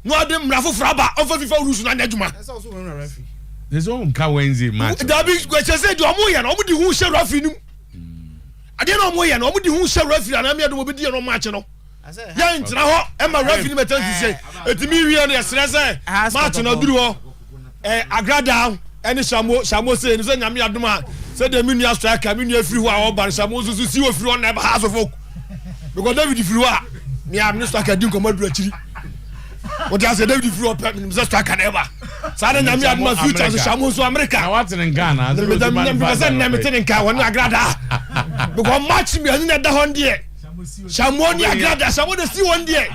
no ade mra foforo aba on fa FIFA rules na adwuma that's also when referee there's one ka Wednesday match that be we say do omo ye na omo di hu she referee nim ade na omo ye na omo di hu she referee na me do obi di no match no ya ntra ho e ma referee me tell say etimi wi na yesre say match na duru ho agrada ene shamo say ni say nyame adom a say the menu striker menu free ho a o bar shamo so si o free on na house of folk because David free ho me am no striker din komadu akiri what you say David free up me say striker never say na nyame adom future so shamo so America na what in Ghana because na me tin nka won agrada because match me ani na da hon there shamo ni agrada shamo de si one there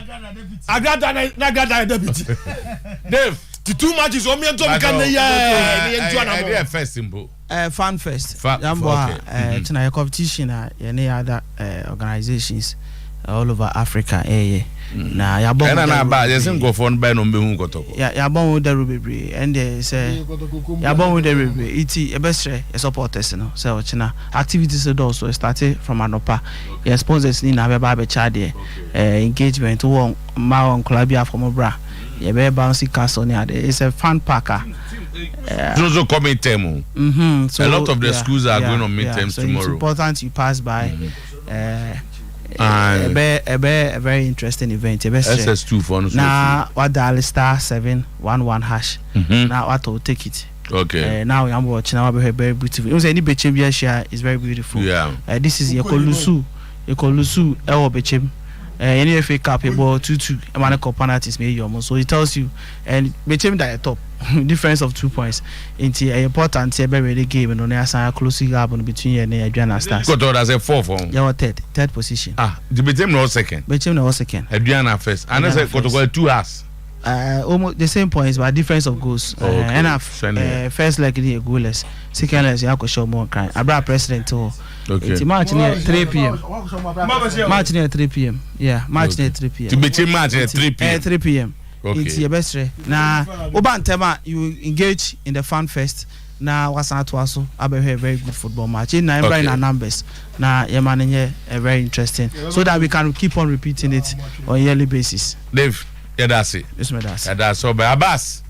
agrada na agrada deputy Dave the two matches o me to me kan ya idea first simple fan fest jambo tonight competition any other organizations all over Africa na ya bon na ba yes go for no be no be hu kotoko ya bon the rubebre and say ya bon the rubebre iti e bestre e supporters no say ochina activities also started from anopa your sponsors ni na be ba be cha de engagement won ma on clubia from bra ye be bouncy castle ni ade it's a fun parker so coming term so a lot of the schools are going on midterms so tomorrow it's important you pass by a very interesting event SS2 for now what dial star 711 hash now what to take it okay now I'm watching now very beautiful you say any bechem share is very beautiful this is Yekolusu ewo bechem any FA Cup about 2-2 Emmanuel penalties made you so it tells you and bechem that top difference of 2 points into important very game and on the side closely gap between and Adriana Stars got as a 4 for yeah third position the bechem no second Adriana first and I said got to go 2 hours almost the same points but difference of goals and first leg goalless second leg you have show more crime Abra president to it's match near 3 p.m. match near 3 p.m. yeah match near 3 p.m. to be match at 3 p.m. 3 p.m. it's your best now Obantema you engage in the fan fest now what's not to also a very good football match in our numbers now your man a very interesting so that we can keep on repeating it on a yearly basis Dave yeah that's it yes my that's that's so by Abbas